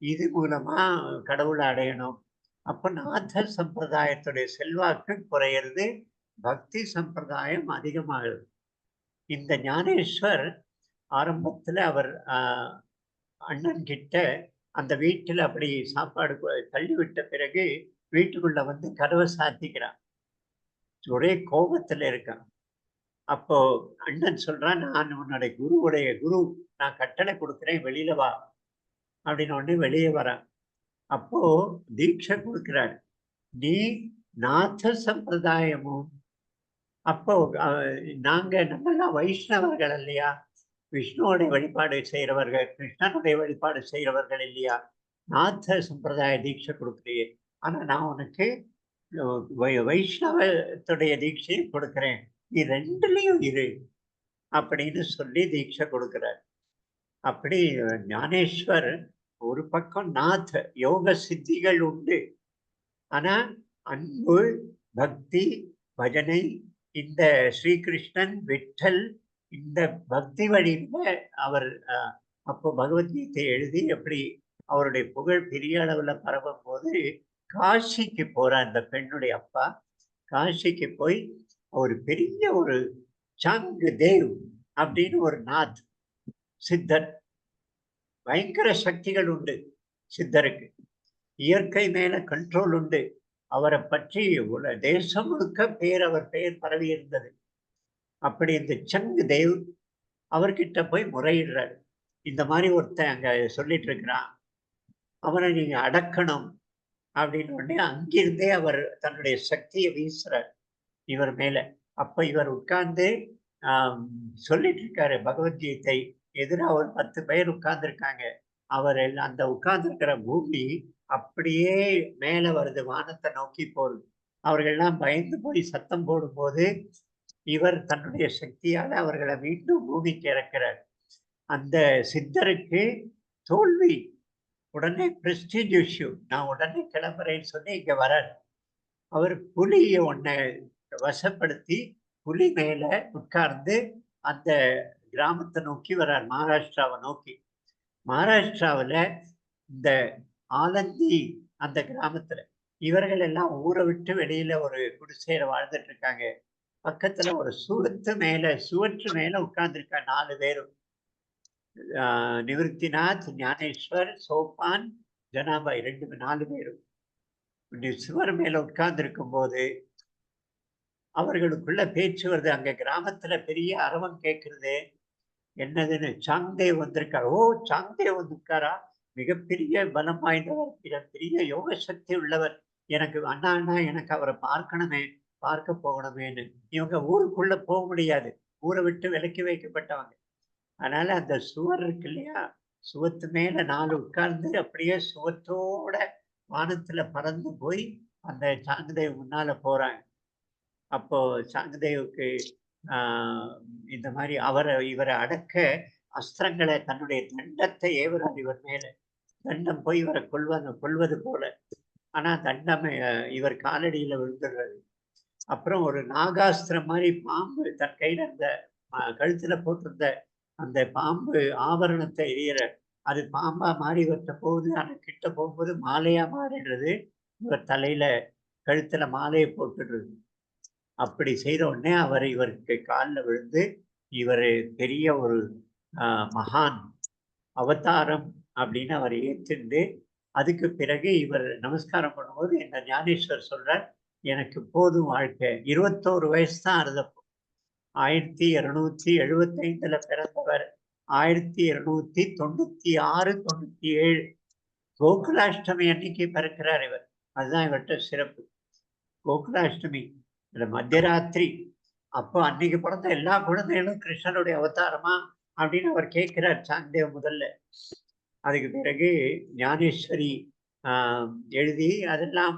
இது மூலமா கடவுளை அடையணும். அப்ப நாத சம்பிரதாயத்துடைய செல்வாக்கு குறையிறது, பக்தி சம்பிரதாயம் அதிகமாகிறது. இந்த ஞானேஸ்வர் ஆரம்பத்துல அவர் அண்ணன் கிட்ட அந்த வீட்டுல அப்படி சாப்பாடு தள்ளிவிட்ட பிறகு வீட்டுக்குள்ள கதவை சாத்திக்கிறான். ஒரே கோபத்துல இருக்கான். அப்போ அண்ணன் சொல்றான், நான் உன்னுடைய குரு, நான் கட்டளை கொடுக்கிறேன், வெளியில வா அப்படின்னு உடனே வெளியே வரான். அப்போ தீட்சை கொடுக்கிறார், நீ நாத சம்பிரதாயமும். அப்போ நாங்க நம்மெல்லாம் வைஷ்ணவர்கள் இல்லையா, விஷ்ணுவோடைய வழிபாடு செய்கிறவர்கள், கிருஷ்ணனுடைய வழிபாடு செய்கிறவர்கள் இல்லையா, நாத சம்பிரதாய தீட்சை கொடுக்குறியே, ஆனா நான் உனக்கு வைஷ்ணவத்துடைய தீட்சையை கொடுக்கிறேன், நீ ரெண்டுலையும் இரு அப்படின்னு சொல்லி தீட்சை கொடுக்கிறார். அப்படி ஞானேஸ்வர் ஒரு பக்கம் நாத யோக சித்திகள் உண்டு, ஆனா அன்பு, பக்தி, பஜனை, இந்த ஸ்ரீகிருஷ்ணன், விட்டல், இந்த பக்தி வழியில அவர் அப்போ பகவத்கீதை எழுதி எப்படி அவருடைய புகழ் பெரிய அளவுல பரவும் போது காசிக்கு போறார். அந்த பெண்ணுடைய அப்பா காசிக்கு போய் ஒரு பெரிய ஒரு சங்கு தேவ் அப்படின்னு ஒரு நாத் சித்தர், பயங்கர சக்திகள் உண்டு சித்தருக்கு, இயற்கை மேல கண்ட்ரோல் உண்டு. அவரை பற்றி தேசம் முழுக்க அவர் பெயர் பரவி இருந்தது. அப்படி இந்த சங்கு தேவ் அவர்கிட்ட போய் முறையிடுறாரு, இந்த மாதிரி ஒருத்தன் அங்க சொல்லிட்டு இருக்கிறான், அவனை நீங்க அடக்கணும் அப்படின்னு உடனே அங்கிருந்தே அவர் தன்னுடைய சக்தியை வீசுறார் இவர் மேல. அப்ப இவர் உட்கார்ந்து சொல்லிட்டு இருக்காரு பகவத்கீதை. எதிராக ஒரு 10 பேர் உட்கார்ந்து இருக்காங்க. அவர் அந்த உட்கார்ந்து இருக்கிற பூமி அப்படியே மேல வருது, வானத்தை நோக்கி போகுது. அவர்கள்லாம் பயந்து போய் சத்தம் போடும்போது இவர் தன்னுடைய சக்தியால அவர்களை மீண்டும் பூமிக்கு இறக்கிறார். அந்த சித்தருக்கு தோல்வி. உடனே பிரஸ்டீஜ் இஷ்யூ, நான் உடனே கிளம்புறேன்னு சொல்லி இங்க வரார். அவர் புலியை ஒன்ன வசப்படுத்தி புலி மேல உட்கார்ந்து அந்த கிராமத்தை நோக்கி வர்றார், மகாராஷ்டிராவை நோக்கி. மகாராஷ்டிராவில் இந்த ஆலந்தி அந்த கிராமத்துல இவர்கள் எல்லாம் ஊரை விட்டு வெளியில ஒரு குடிசையில வாழ்ந்துட்டு இருக்காங்க. பக்கத்துல ஒரு சுவற்று மேல உட்கார்ந்துருக்காங்க 4 பேரும். நிவர்த்திநாத், ஞானேஸ்வர், சோப்பான், ஜனாபாய் 4 பேரும் சுவர் மேல உட்கார்ந்து இருக்கும் போது அவர்களுக்குள்ள பேச்சு வருது. அங்க கிராமத்துல பெரிய அரவம் கேட்கிறது. என்னதுன்னு, சாங்தேவ் வந்திருக்காரு. ஓ, சாங்தேவ் வந்திருக்காரா, மிகப்பெரிய பலம் வாய்ந்தவர், பெரிய யோக சக்தி உள்ளவர், எனக்கு அண்ணா எனக்கு அவரை பார்க்கணுமே, பார்க்க போகணுமேன்னு. இவங்க ஊருக்குள்ள போக முடியாது, ஊரை விட்டு விலக்கி வைக்கப்பட்டவங்க. அதனால அந்த சுவர் இருக்கு இல்லையா, சுவத்து மேல 4 உட்கார்ந்து அப்படியே சுவத்தோட வானத்துல பறந்து போய் அந்த சாங்கதேவ் முன்னால போறாங்க. அப்போ சாங்கதேவுக்கு இந்த மாதிரி இவரை அடக்க அஸ்திரங்களை, தன்னுடைய தண்டத்தை ஏவுறார் இவர் மேல. தண்டம் போய் இவரை கொல்வது போல. ஆனா தண்டம் இவர் காலடியில விழுந்துடுறது. அப்புறம் ஒரு நாகாஸ்திரம் மாதிரி பாம்பு தன் கையில அந்த கழுத்துல போட்டிருந்த அந்த பாம்பு ஆபரணத்தை எரியற, அது பாம்பா மாறி இவர்கிட்ட போகுது. ஆனா கிட்ட போகும்போது மாலையா மாறிடுறது. இவர் தலையில கழுத்துல மாலையை போட்டுடுறது. அப்படி செய்த உடனே அவர் இவருக்கு காலில் விழுந்து, இவர் பெரிய ஒரு மகான் அவதாரம் அப்படின்னு அவர் ஏற்றுண்டு, அதுக்கு பிறகு இவர் நமஸ்காரம் பண்ணும்போது என்ன ஞானேஸ்வர் சொல்றார், எனக்கு போதும் வாழ்க்கை. 21 வயசு தான் இருந்தப்போ. 1275 பிறந்தவர். 1296, 97 கோகுலாஷ்டமி அன்னைக்கு பிறக்கிறார் இவர். அதுதான் இவர்கிட்ட சிறப்பு. கோகுலாஷ்டமி இந்த மத்தியராத்திரி அப்போ அன்னைக்கு பிறந்த எல்லா குழந்தைகளும் கிருஷ்ணனுடைய அவதாரமா அப்படின்னு அவர் கேட்கிறார் சாந்தேவ் முதல்ல. அதுக்கு பிறகு ஞானேஸ்வரி எழுதி அதெல்லாம்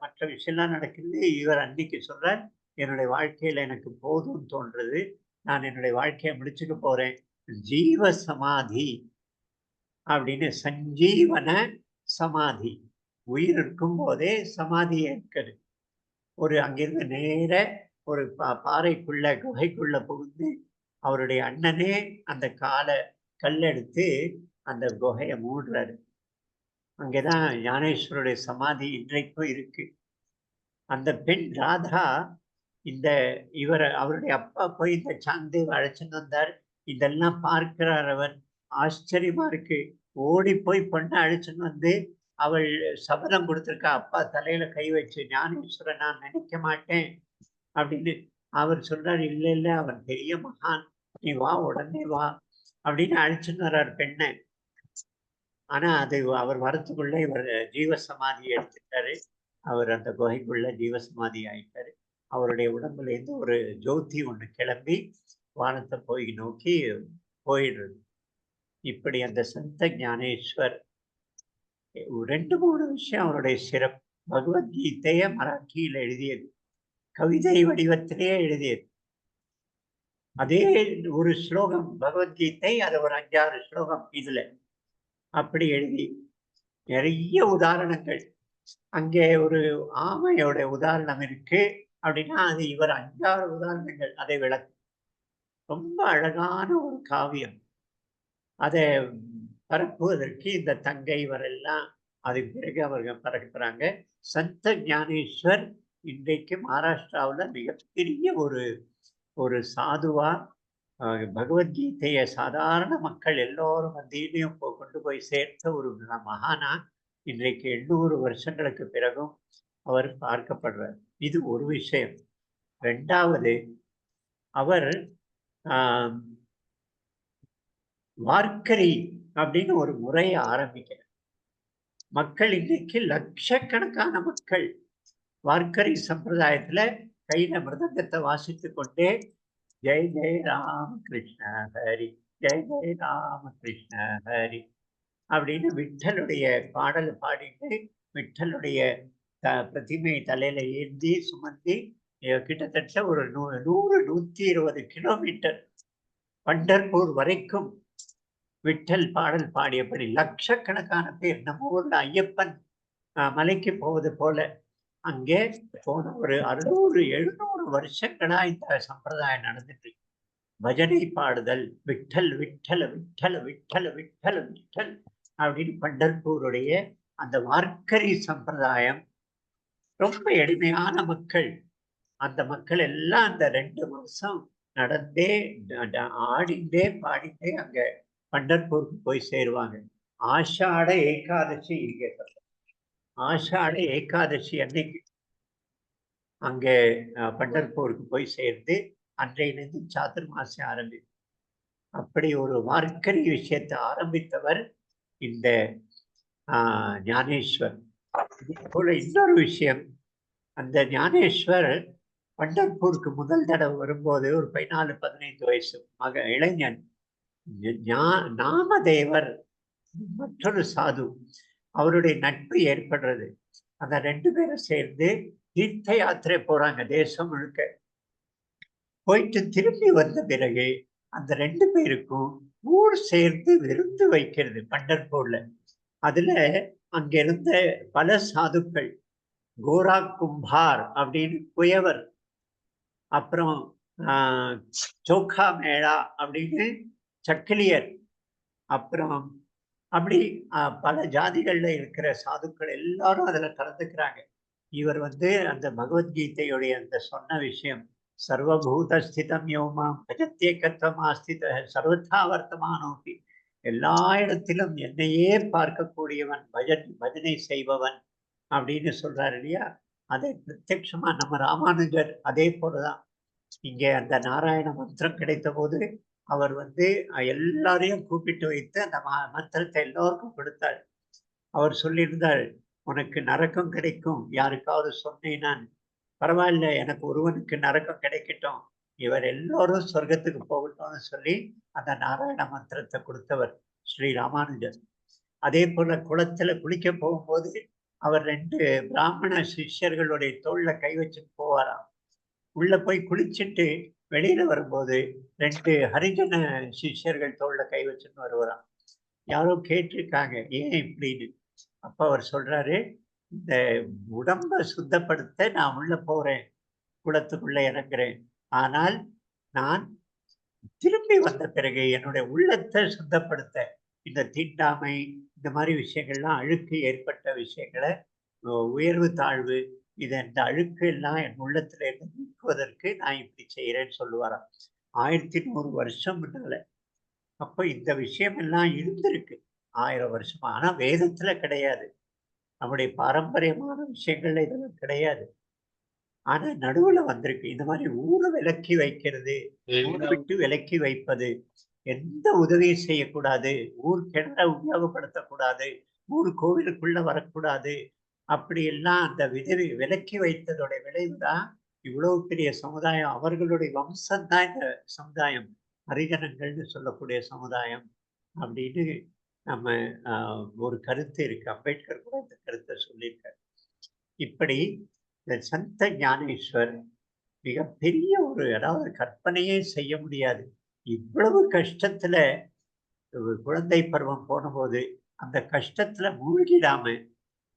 மற்ற விஷயம்லாம் நடக்குது. இவர் அன்னைக்கு சொல்றார், என்னுடைய வாழ்க்கையில எனக்கு போதும்னு தோன்றது, நான் என்னுடைய வாழ்க்கையை முடிச்சுக்க போறேன். ஜீவ சமாதி அப்படின்னு, சஞ்சீவன சமாதி, உயிர் இருக்கும் போதே சமாதி ஏற்கிறது. ஒரு அங்கிருந்து நேர ஒரு பாறைக்குள்ள குகைக்குள்ள புகுந்து அவருடைய அண்ணனே அந்த காலை கல்லெடுத்து அந்த குகையை மூடுறாரு. அங்கேதான் ஞானேஸ்வருடைய சமாதி இன்றைக்கும் இருக்கு. அந்த பெண் ராதா இந்த அவருடைய அப்பா போய் இந்த சாந்தேவ் அழைச்சிட்டு வந்தார். இதெல்லாம் பார்க்கிறார் அவர். ஆச்சரியமா இருக்கு. ஓடி போய் பொண்ணை அழைச்சிட்டு வந்து அவள் சபதம் கொடுத்திருக்கா, அப்பா தலையில கை வச்சு, ஞானேஸ்வரன் நான் நினைக்க மாட்டேன் அப்படின்னு. அவர் சொல்றாரு, இல்ல இல்ல அவன் பெரிய மகான், நீ வா, உடனே வா அப்படின்னு அழைச்சிட்டு வர்றார் பெண்ணை. ஆனா அது அவர் வரத்துக்குள்ள இவர் ஜீவசமாதி எடுத்துட்டாரு. அவர் அந்த குகைக்குள்ள ஜீவசமாதி ஆயிட்டாரு. அவருடைய உடம்புல இருந்து ஒரு ஜோதி ஒண்ணு கிளம்பி வானத்தை போய் நோக்கி போயிடுறது. இப்படி அந்த சந்த ஞானேஸ்வர் 2-3 விஷயம் அவருடைய சிறப்பு. பகவத்கீதைய மராட்டியில எழுதியது, கவிதை வடிவத்திலேயே எழுதியது. அதே ஒரு ஸ்லோகம் பகவத்கீதை, அது ஒரு 5-6 ஸ்லோகம் இதுல அப்படி எழுதி நிறைய உதாரணங்கள். அங்கே ஒரு ஆமையோட உதாரணம் இருக்கு அப்படின்னா, அது இவர் 5-6 உதாரணங்கள் அதை விளக்கும். ரொம்ப அழகான ஒரு காவியம். அதை பரப்புவதற்கு இந்த தங்கை இவரெல்லாம் அதுக்கு பிறகு அவர்கள் பரப்புறாங்க. சந்த ஞானேஸ்வர் இன்றைக்கு மகாராஷ்டிராவில் மிகப்பெரிய ஒரு ஒரு சாதுவா பகவத்கீதையை சாதாரண மக்கள் எல்லோரும் மத்தியிலையும் கொண்டு போய் சேர்த்த ஒரு மகானா இன்றைக்கு 800 வருஷங்களுக்கு பிறகும் அவர் பார்க்கப்படுறார். இது ஒரு விஷயம். 2வது, அவர் வார்க்கரி அப்படின்னு ஒரு முறையை ஆரம்பிக்கிறார். மக்கள் இன்றைக்கு லட்சக்கணக்கான மக்கள் வார்க்கரி சம்பிரதாயத்துல கையில மிருதங்கத்தை வாசித்துக் கொண்டே ஜெய் ஜெய் ராமகிருஷ்ண ஹரி, ஜெய் ஜெய் ராமகிருஷ்ண ஹரி அப்படின்னு விட்டலுடைய பாடல் பாடிட்டு, விட்டலுடைய பிரதிமை தலையில ஏந்தி சுமந்தி கிட்டத்தட்ட ஒரு 100-120 கிலோமீட்டர் பண்டர்பூர் வரைக்கும் விட்டல் பாடல் பாடியபடி லட்சக்கணக்கான பேர். நம்ம ஊர்ல ஐயப்பன் மலைக்கு போவது போல அங்கே போன ஒரு 600-700 வருஷங்களா இந்த சம்பிரதாயம் நடந்துட்டு இருக்கு. பஜனை பாடுதல், விட்டல் விட்டல விட்டல விட்டல விட்டல விட்டல் அப்படின்னு பண்டர்பூருடைய அந்த வார்க்கரி சம்பிரதாயம். ரொம்ப எளிமையான மக்கள். அந்த மக்கள் எல்லாம் அந்த 2 மாசம் நடந்தே ஆடிண்டே பாடிண்டே அங்க பண்டர்பூருக்கு போய் சேருவாங்க. ஆஷாட ஏகாதசி இங்கே ஆஷாட ஏகாதசி அன்னைக்கு அங்கே பண்டர்பூருக்கு போய் சேர்ந்து அன்றையிலிருந்து சாதுர்மாசி ஆரம்பிக்கும். அப்படி ஒரு வார்க்கரி விஷயத்தை ஆரம்பித்தவர் இந்த ஞானேஸ்வர். போல இன்னொரு விஷயம், அந்த ஞானேஸ்வர் பண்டர்பூருக்கு முதல் தடவை வரும்போது ஒரு 14-15 வயசு இளைஞன். நாமதேவர் மற்றொரு சாது, அவருடைய நட்பு ஏற்படுறது. அந்த 2 பேரும் சேர்ந்து தீர்த்த யாத்திரை போறாங்க தேசம் முழுக்க. போயிட்டு திரும்பி வந்த பிறகு அந்த 2 பேருக்கும் ஊர் சேர்ந்து விருந்து வைக்கிறது பண்டர்பூர்ல. அதுல அங்கிருந்த பல சாதுக்கள், கோரா கும்பார் அப்படின்னு குயவர் அப்புறம் சோக்கா மேளா அப்படின்னு சக்கிலியர், அப்புறம் அப்படி பல ஜாதிகள்ல இருக்கிற சாதுக்கள் எல்லாரும் அதுல கலந்துக்கிறாங்க. இவர் அந்த பகவத்கீதையுடைய அந்த சொன்ன விஷயம், சர்வபூத ஸ்திதம் யோமாம் பஜத்யேகத்வமாஸ்தித சர்வதா வர்த்தமானோபி, எல்லா இடத்திலும் என்னையே பார்க்கக்கூடியவன், பஜனை செய்பவன் அப்படின்னு சொல்றாரு இல்லையா? அதை பிரத்யட்சமா நம்ம ராமானுஜர் அதே போலதான். இங்கே அந்த நாராயண மந்திரம் கிடைத்த போது அவர் எல்லாரையும் கூப்பிட்டு வைத்து அந்த மந்திரத்தை எல்லோருக்கும் கொடுத்தார். அவர் சொல்லியிருந்தார், உனக்கு நரக்கம் கிடைக்கும் யாருக்காவது சொன்னேன்னா, பரவாயில்ல, எனக்கு ஒருவனுக்கு நரக்கம் கிடைக்கட்டும், இவர் எல்லோரும் சொர்க்கத்துக்கு போகட்டும்னு சொல்லி அந்த நாராயண மந்திரத்தை கொடுத்தவர் ஸ்ரீ ராமானுஜர். அதே போல குளத்துல குளிக்க போகும்போது அவர் 2 பிராமண சிஷ்யர்களுடைய தோல்ல கை வச்சுட்டு போவாராம். உள்ள போய் குளிச்சுட்டு வெளியில வரும்போது 2 ஹரிஜன சிஷ்யர்கள் தோல்ல கை வச்சுட்டு வருவாராம். யாரோ கேட்டிருக்காங்க, ஏன் இப்படின்னு. அப்ப அவர் சொல்றாரு, இந்த உடம்ப சுத்தப்படுத்த நான் உள்ள போறேன், குளத்துக்குள்ள இறங்குறேன். ஆனால் நான் திரும்பி வந்த பிறகு என்னுடைய உள்ளத்தை சுத்தப்படுத்த, இந்த தீண்டாமை, இந்த மாதிரி விஷயங்கள்லாம், அழுக்கு ஏற்பட்ட விஷயங்களை, உயர்வு தாழ்வு, இந்த அழுக்கு எல்லாம் என் உள்ளத்துல இருந்து நீக்குவதற்கு நான் இப்படி செய்யறேன்னு சொல்லுவாராம். 1100 வருஷம் முன்னால. அப்ப இந்த விஷயம் எல்லாம் இருந்திருக்கு 1000 வருஷமா. ஆனா வேதத்துல கிடையாது. நம்முடைய பாரம்பரியமான விஷயங்கள்ல இதெல்லாம் கிடையாது. ஆனா நடுவுல வந்திருக்கு. இந்த மாதிரி ஊரை விலக்கி வைக்கிறது, ஊரை விட்டு விலக்கி வைப்பது, எந்த உதவியும் செய்யக்கூடாது, ஊர் கிணற உபயோகப்படுத்தக்கூடாது, ஊர் கோவிலுக்குள்ள வரக்கூடாது, அப்படி எல்லாம் அந்த விலக்கி வைத்ததோட விளைவுதான் இவ்வளவு பெரிய சமுதாயம். அவர்களுடைய வம்சம் தான் இந்த சமுதாயம், ஹரிஜனங்கள்னு சொல்லக்கூடிய சமுதாயம் அப்படின்னு நம்ம ஒரு கருத்து இருக்கு. அம்பேத்கர் கூட இந்த கருத்தை சொல்லியிருக்காரு. இப்படி இந்த சந்த ஞானேஸ்வர் மிகப்பெரிய அதாவது கற்பனையே செய்ய முடியாது. இவ்வளவு கஷ்டத்துல குழந்தை பருவம் போனபோது அந்த கஷ்டத்துல மூழ்கிடாம,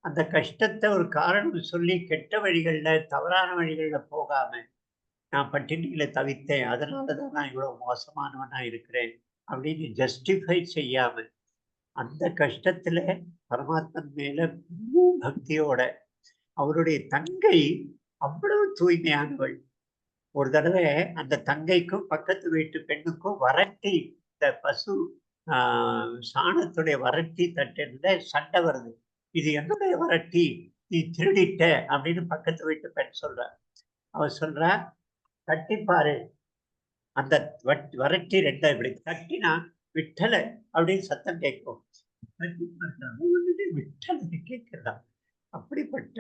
அந்த கஷ்டத்தை ஒரு காரணம் சொல்லி கெட்ட வழிகள்ல, தவறான வழிகள்ல போகாம, நான் பட்டினியில தவித்தேன், அதனாலதான் நான் இவ்வளவு மோசமானவனா இருக்கிறேன் அப்படின்னு ஜஸ்டிஃபை செய்யாம, அந்த கஷ்டத்துல பரமாத்மன் மேல முழு பக்தியோட, அவருடைய தங்கை அவ்வளவு தூய்மையானவள். ஒரு தடவை அந்த தங்கைக்கும் பக்கத்து வீட்டு பெண்ணுக்கும் வரட்டி, இந்த பசு சாணத்துடைய வரட்டி தட்டுல சண்டை வருது. இது என்னுடைய வரட்டி, நீ திருடிட்ட அப்படின்னு பக்கத்து வீட்டு பெண் சொல்றா. அவ சொல்றா, தட்டிப்பாரு, அந்த வரட்டி 2 இப்படி தட்டினா விட்டல அப்படின்னு சத்தம் கேட்கும். விட்டல கேட்கிறதா? அப்படிப்பட்ட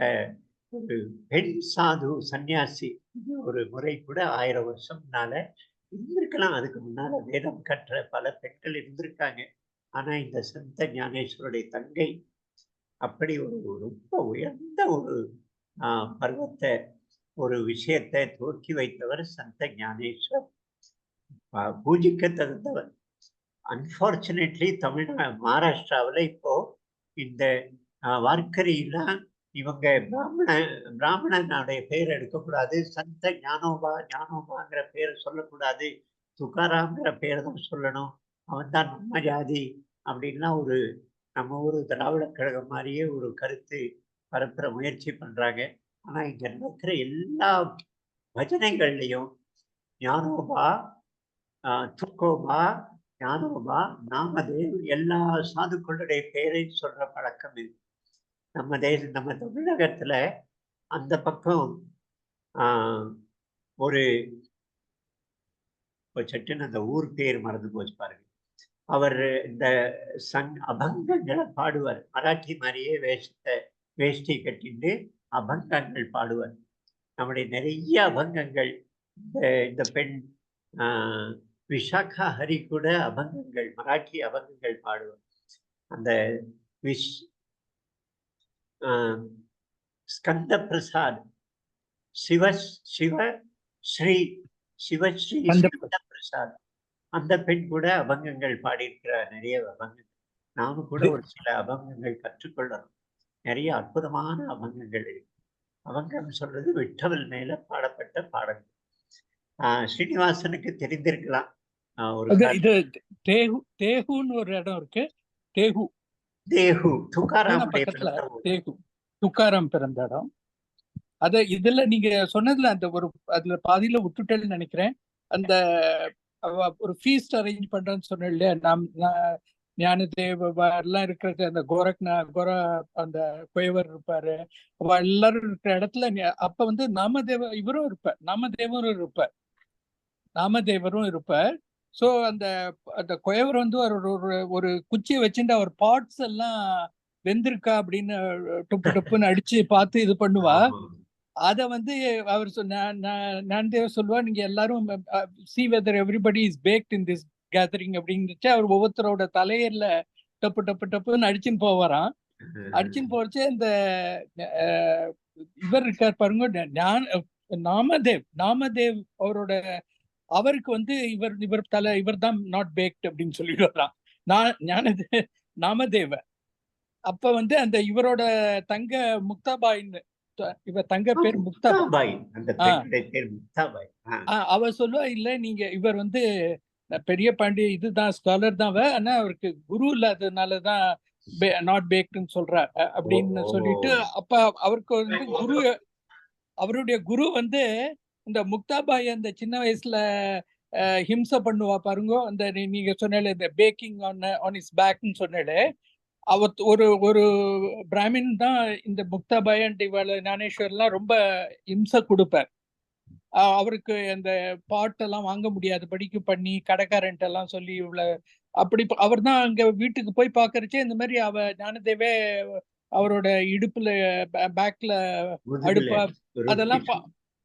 ஒரு பெண் சாது சன்னியாசி ஒரு முறை கூட 1000 வருஷம் முன்னால இருந்திருக்கலாம். அதுக்கு முன்னால வேதம் கற்ற பல பெண்கள் இருந்திருக்காங்க. ஆனா இந்த சந்த ஞானேஸ்வருடைய தங்கை அப்படி ரொம்ப உயர்ந்த பருவத்தை, ஒரு விஷயத்தை துவக்கி வைத்தவர் சந்த ஞானேஸ்வர். பூஜிக்க தகுந்தவர். அன்பார்ச்சுனேட்லி மகாராஷ்டிராவில் இப்போ இந்த வார்க்கரியெல்லாம் இவங்க பிராமணனுடைய பேர் எடுக்கக்கூடாது, சந்த ஞானோபாங்கிற பேரை சொல்லக்கூடாது, துக்காராம்ங்கிற பேரை தான் சொல்லணும், அவன் தான் நம்ம ஜாதி அப்படின்லாம் நம்ம ஊர் திராவிட கழகம் மாதிரியே ஒரு கருத்து பரப்புற முயற்சி பண்றாங்க. ஆனா இங்க நடக்கிற எல்லா பஜனைகள்லையும் ஞானோபா, துக்கோபா, ஞானோபா, நாமதேவ், எல்லா சாதுக்களுடைய பெயரை சொல்ற பழக்கம் இருக்கு. நம்ம தமிழகத்துல அந்த பக்கம் ஒரு சட்டுன்னு அந்த ஊர் பேர் மறந்து போச்சு பாருங்க. அவர் இந்த அபங்கங்களை பாடுவார். மராட்டி மாதிரியே வேஷ்டி கட்டிட்டு அபங்கங்கள் பாடுவார். நம்முடைய நிறைய அபங்கங்கள், இந்த பெண் விஷாகா ஹரி கூட அபங்கங்கள், மராட்டி அபங்கங்கள் பாடுவார். அந்த ஸ்கந்த பிரசாத், சிவஸ்ரீ ஸ்கந்த பிரசாத், அந்த பெண் கூட அபங்கங்கள் பாடியிருக்கிறார். நிறைய அபங்கங்கள். நாம கூட ஒரு சில அபங்கங்கள் கற்றுக்கொள்ளணும். நிறைய அற்புதமான அபங்கங்கள் இருக்கு. அபங்கம் சொல்றது விட்டவல் மேல பாடப்பட்ட பாடங்கள். ஸ்ரீனிவாசனுக்கு தெரிந்திருக்கலாம். ஒரு இது தேகுன்னு ஒரு இடம் இருக்கு. தேகு தேகு துக்காராமுடைய பக்கத்துல தேகு, துக்காராம் பிறந்த இடம். இதுல நீங்க சொன்னதுல அந்த ஒரு அதுல பாதியில விட்டுட்டேன்னு நினைக்கிறேன். அந்த ஒரு ஃபீஸ்ட் அரேஞ்ச் பண்றேன்னு சொன்னேன் இல்லையா, ஞானதேவ எல்லாம் இருக்கிறது, அந்த அந்த குயவர் இருப்பாரு, அவ எல்லாரும் இருக்கிற இடத்துல அப்ப வந்து இவரும் இருப்பார், நாமதேவரும் இருப்பார். சோ அந்த குயவர் வந்து ஒரு குச்சியை வச்சுட்டு அவர் பாட்ஸ் எல்லாம் வெந்திருக்கா அப்படின்னு டொப்புன்னு அடிச்சு பார்த்து இது பண்ணுவா. அத வந்து அவர் ஞானதேவர் சொல்லுவா, நீங்க எல்லாரும் see whether everybody is baked in this gathering அப்படின்னு அவர் ஒவ்வொருத்தரோட தலையில டப்புன்னு அடிச்சுன்னு போவாராம். அடிச்சுன்னு போச்சு இந்த இவர் இருக்கார் பாருங்க, நாமதேவ் அவரோட, அவருக்கு வந்து இவர் தான் நாட் பேக்ட் அப்படின்னு சொல்லிடுறான் நாமதேவ. அப்ப வந்து அந்த இவரோட தங்க முக்தாபாயின்னு, இவ தங்க பேர் முக்தாபாய், அவ சொல்லுவா, இல்ல நீங்க இவர் வந்து பெரிய பாண்டி இதுதான் ஸ்காலர் தான், ஆனா அவருக்கு குரு இல்லாததுனாலதான் நாட் பேக்டுன்னு சொல்றார் அப்படின்னு சொல்லிட்டு, அப்ப அவருக்கு வந்து அவருடைய குரு வந்து இந்த முக்தாபாய் அந்த சின்ன வயசுல ஹிம்சை பண்ணுவா பாருங்க, அந்த நீங்க சொன்னால இந்த பேக்கிங் ஆன் இஸ் பேக்னு சொன்னாலே, ஒரு பிராமின் தான் இந்த முக்தாபாய் அண்ட் இவள ஞானேஸ்வர்லாம் ரொம்ப ஹிம்சை கொடுப்பார். அவருக்கு அந்த பாட்டெல்லாம் வாங்க முடியாதபடிக்கு பண்ணி கடைக்காரன்ட்டு எல்லாம் சொல்லி இவ்வளவு அப்படி அவர் தான் அங்க வீட்டுக்கு போய் பாக்குறச்சே இந்த மாதிரி ஞானதேவே அவரோட இடுப்புல பேக்ல அடுப்பா அதெல்லாம்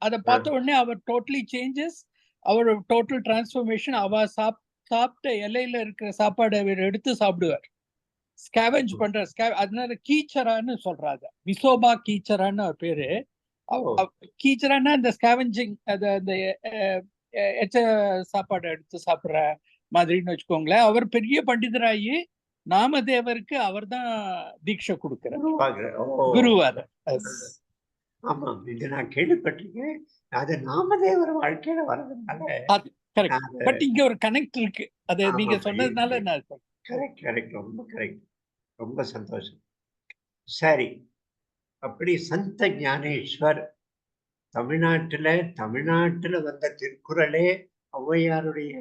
அதை பார்த்த உடனே அவர் டோட்டலி சேஞ்சஸ், அவர் டோட்டல் டிரான்ஸ்ஃபர்மேஷன். அவ சாப்பிட்ட இலையில இருக்கிற சாப்பாடு அவர் எடுத்து சாப்பிடுவார், ஸ்கேவெஞ்ச் பண்ற. அதனால கீச்சரான்னு சொல்றாங்க, விசோபா கீச்சரான்னு அவர் பேரு. கீச்சரான்னா இந்த ஸ்கேவெஞ்சிங், அந்த எச்ச சாப்பாடு எடுத்து சாப்பிடுற மாதிரின்னு வச்சுக்கோங்களேன். அவர் பெரிய பண்டிதராகி நாமதேவருக்கு அவர் தான் தீட்சை கொடுக்கிறார், குருவாத. ஆமா, இது நான் கேள்விப்பட்டிருக்கேன். அது நாமதேவர் வாழ்க்கையில வரதுனால பட் இங்க ஒரு கனெக்ட் இருக்கு, அது நீங்க சொன்னதுனால நான் கரெக்ட், ரொம்ப கரெக்ட், ரொம்ப சந்தோஷம். சரி, அப்படி சந்த ஞானேஸ்வர் தமிழ்நாட்டுல வந்த திருக்குறளே ஔவையாருடைய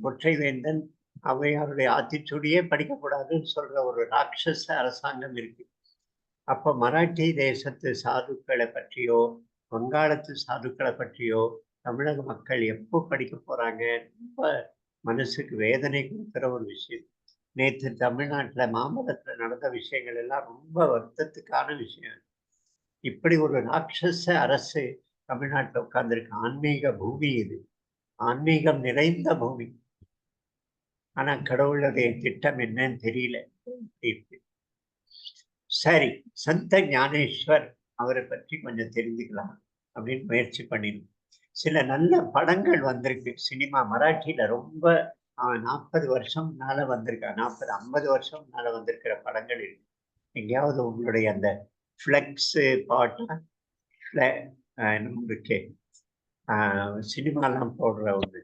பொற்றைவேந்தன் ஔவையாருடைய ஆத்திச்சூடியே படிக்கக்கூடாதுன்னு சொல்ற ஒரு ராட்சச அரசாங்கம் இருக்கு. அப்ப மராட்டி தேசத்து சாதுக்களை பற்றியோ வங்காளத்து சாதுக்களை பற்றியோ தமிழக மக்கள் எப்போ படிக்க போறாங்க? ரொம்ப மனசுக்கு வேதனை கொடுக்கிற ஒரு விஷயம். நேற்று தமிழ்நாட்டுல மாமல்லத்துல நடந்த விஷயங்கள் எல்லாம் ரொம்ப வருத்தத்துக்கான விஷயம். இப்படி ஒரு ராட்சச அரசு தமிழ்நாட்டில் உட்கார்ந்துருக்கு. ஆன்மீக பூமி இது, ஆன்மீகம் நிறைந்த பூமி. ஆனா கடவுளுடைய திட்டம் என்னன்னு தெரியல. சரி, சந்த ஞானேஸ்வர் அவரை பற்றி கொஞ்சம் தெரிஞ்சுக்கலாம் அப்படின்னு முயற்சி பண்ணிடும். சில நல்ல படங்கள் வந்திருக்கு சினிமா, மராட்டியில ரொம்ப 40 வருஷம் முன்னால வந்திருக்கா, 40-50 வருஷம் முன்னால வந்திருக்கிற படங்கள் இருக்கு. எங்கேயாவது உங்களுடைய அந்த ஃப்ளெக்ஸ் பாட்டா இருக்கே, சினிமாலாம் போடுற ஒன்று,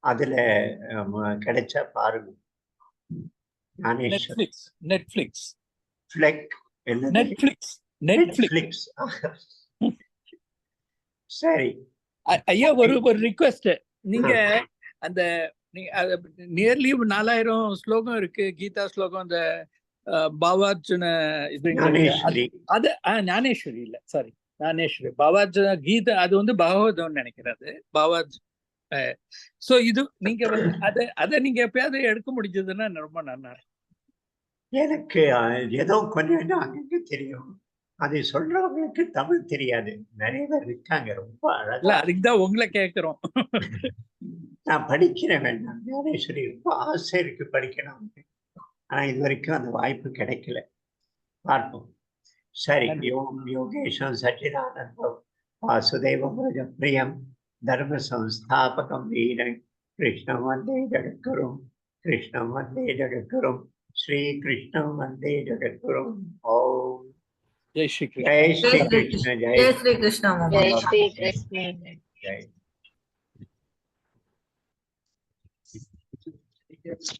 அதுல கிடைச்சா பாருங்க. நெட்ஃபிளிக்ஸ் சரி ஐயா, ஒரு ரிக்வெஸ்ட். நீங்க அந்த நியர்லி 4000 ஸ்லோகம் இருக்கு, கீதா ஸ்லோகம். அந்த பாவார்ஜுன அது ஞானேஸ்வரி இல்ல, சாரி, ஞானேஸ்வரி பாவார்ஜுன கீதா, அது வந்து பகவதம் நினைக்கிறது, பாவார்ஜு. சோ இது நீங்க வந்து அதை நீங்க எப்பயாவது எடுக்க முடிஞ்சதுன்னா ரொம்ப நல்லா. எனக்கு ஏதோ கொஞ்சம் அங்கங்க தெரியும், அதை சொல்றவங்களுக்கு தமிழ் தெரியாது, நிறைய பேர் இருக்காங்க ரொம்ப அழகா. அதுக்குதான் உங்களை கேட்கிறோம். நான் படிக்கிறேன், வேண்டாம் ஞானேஸ்வரி ரொம்ப ஆசை இருக்கு படிக்கணும், ஆனா இது வரைக்கும் அந்த வாய்ப்பு கிடைக்கல. பார்ப்போம். சரி, யோகேஷம் சச்சிதானந்தம் வாசுதேவம் பிரியம் தர்ம சம்ஸ்தாபகம் வீரன் கிருஷ்ணம் வந்தே ஜகத்குரும், கிருஷ்ணம் வந்தே ஜகத்குரும், ஸ்ரீ கிருஷ்ணம் வந்தே ஜகத்குரும். ஓம் ஜெய் ஸ்ரீ கிருஷ்ண. ஜெய் ஸ்ரீ ஜெய் ஸ்ரீ கிருஷ்ண. ஜெய் ஜெய் ஸ்ரீ கிருஷ்ணா மாமா. ஜெய் ஸ்ரீ கிருஷ்ண. ஜெய்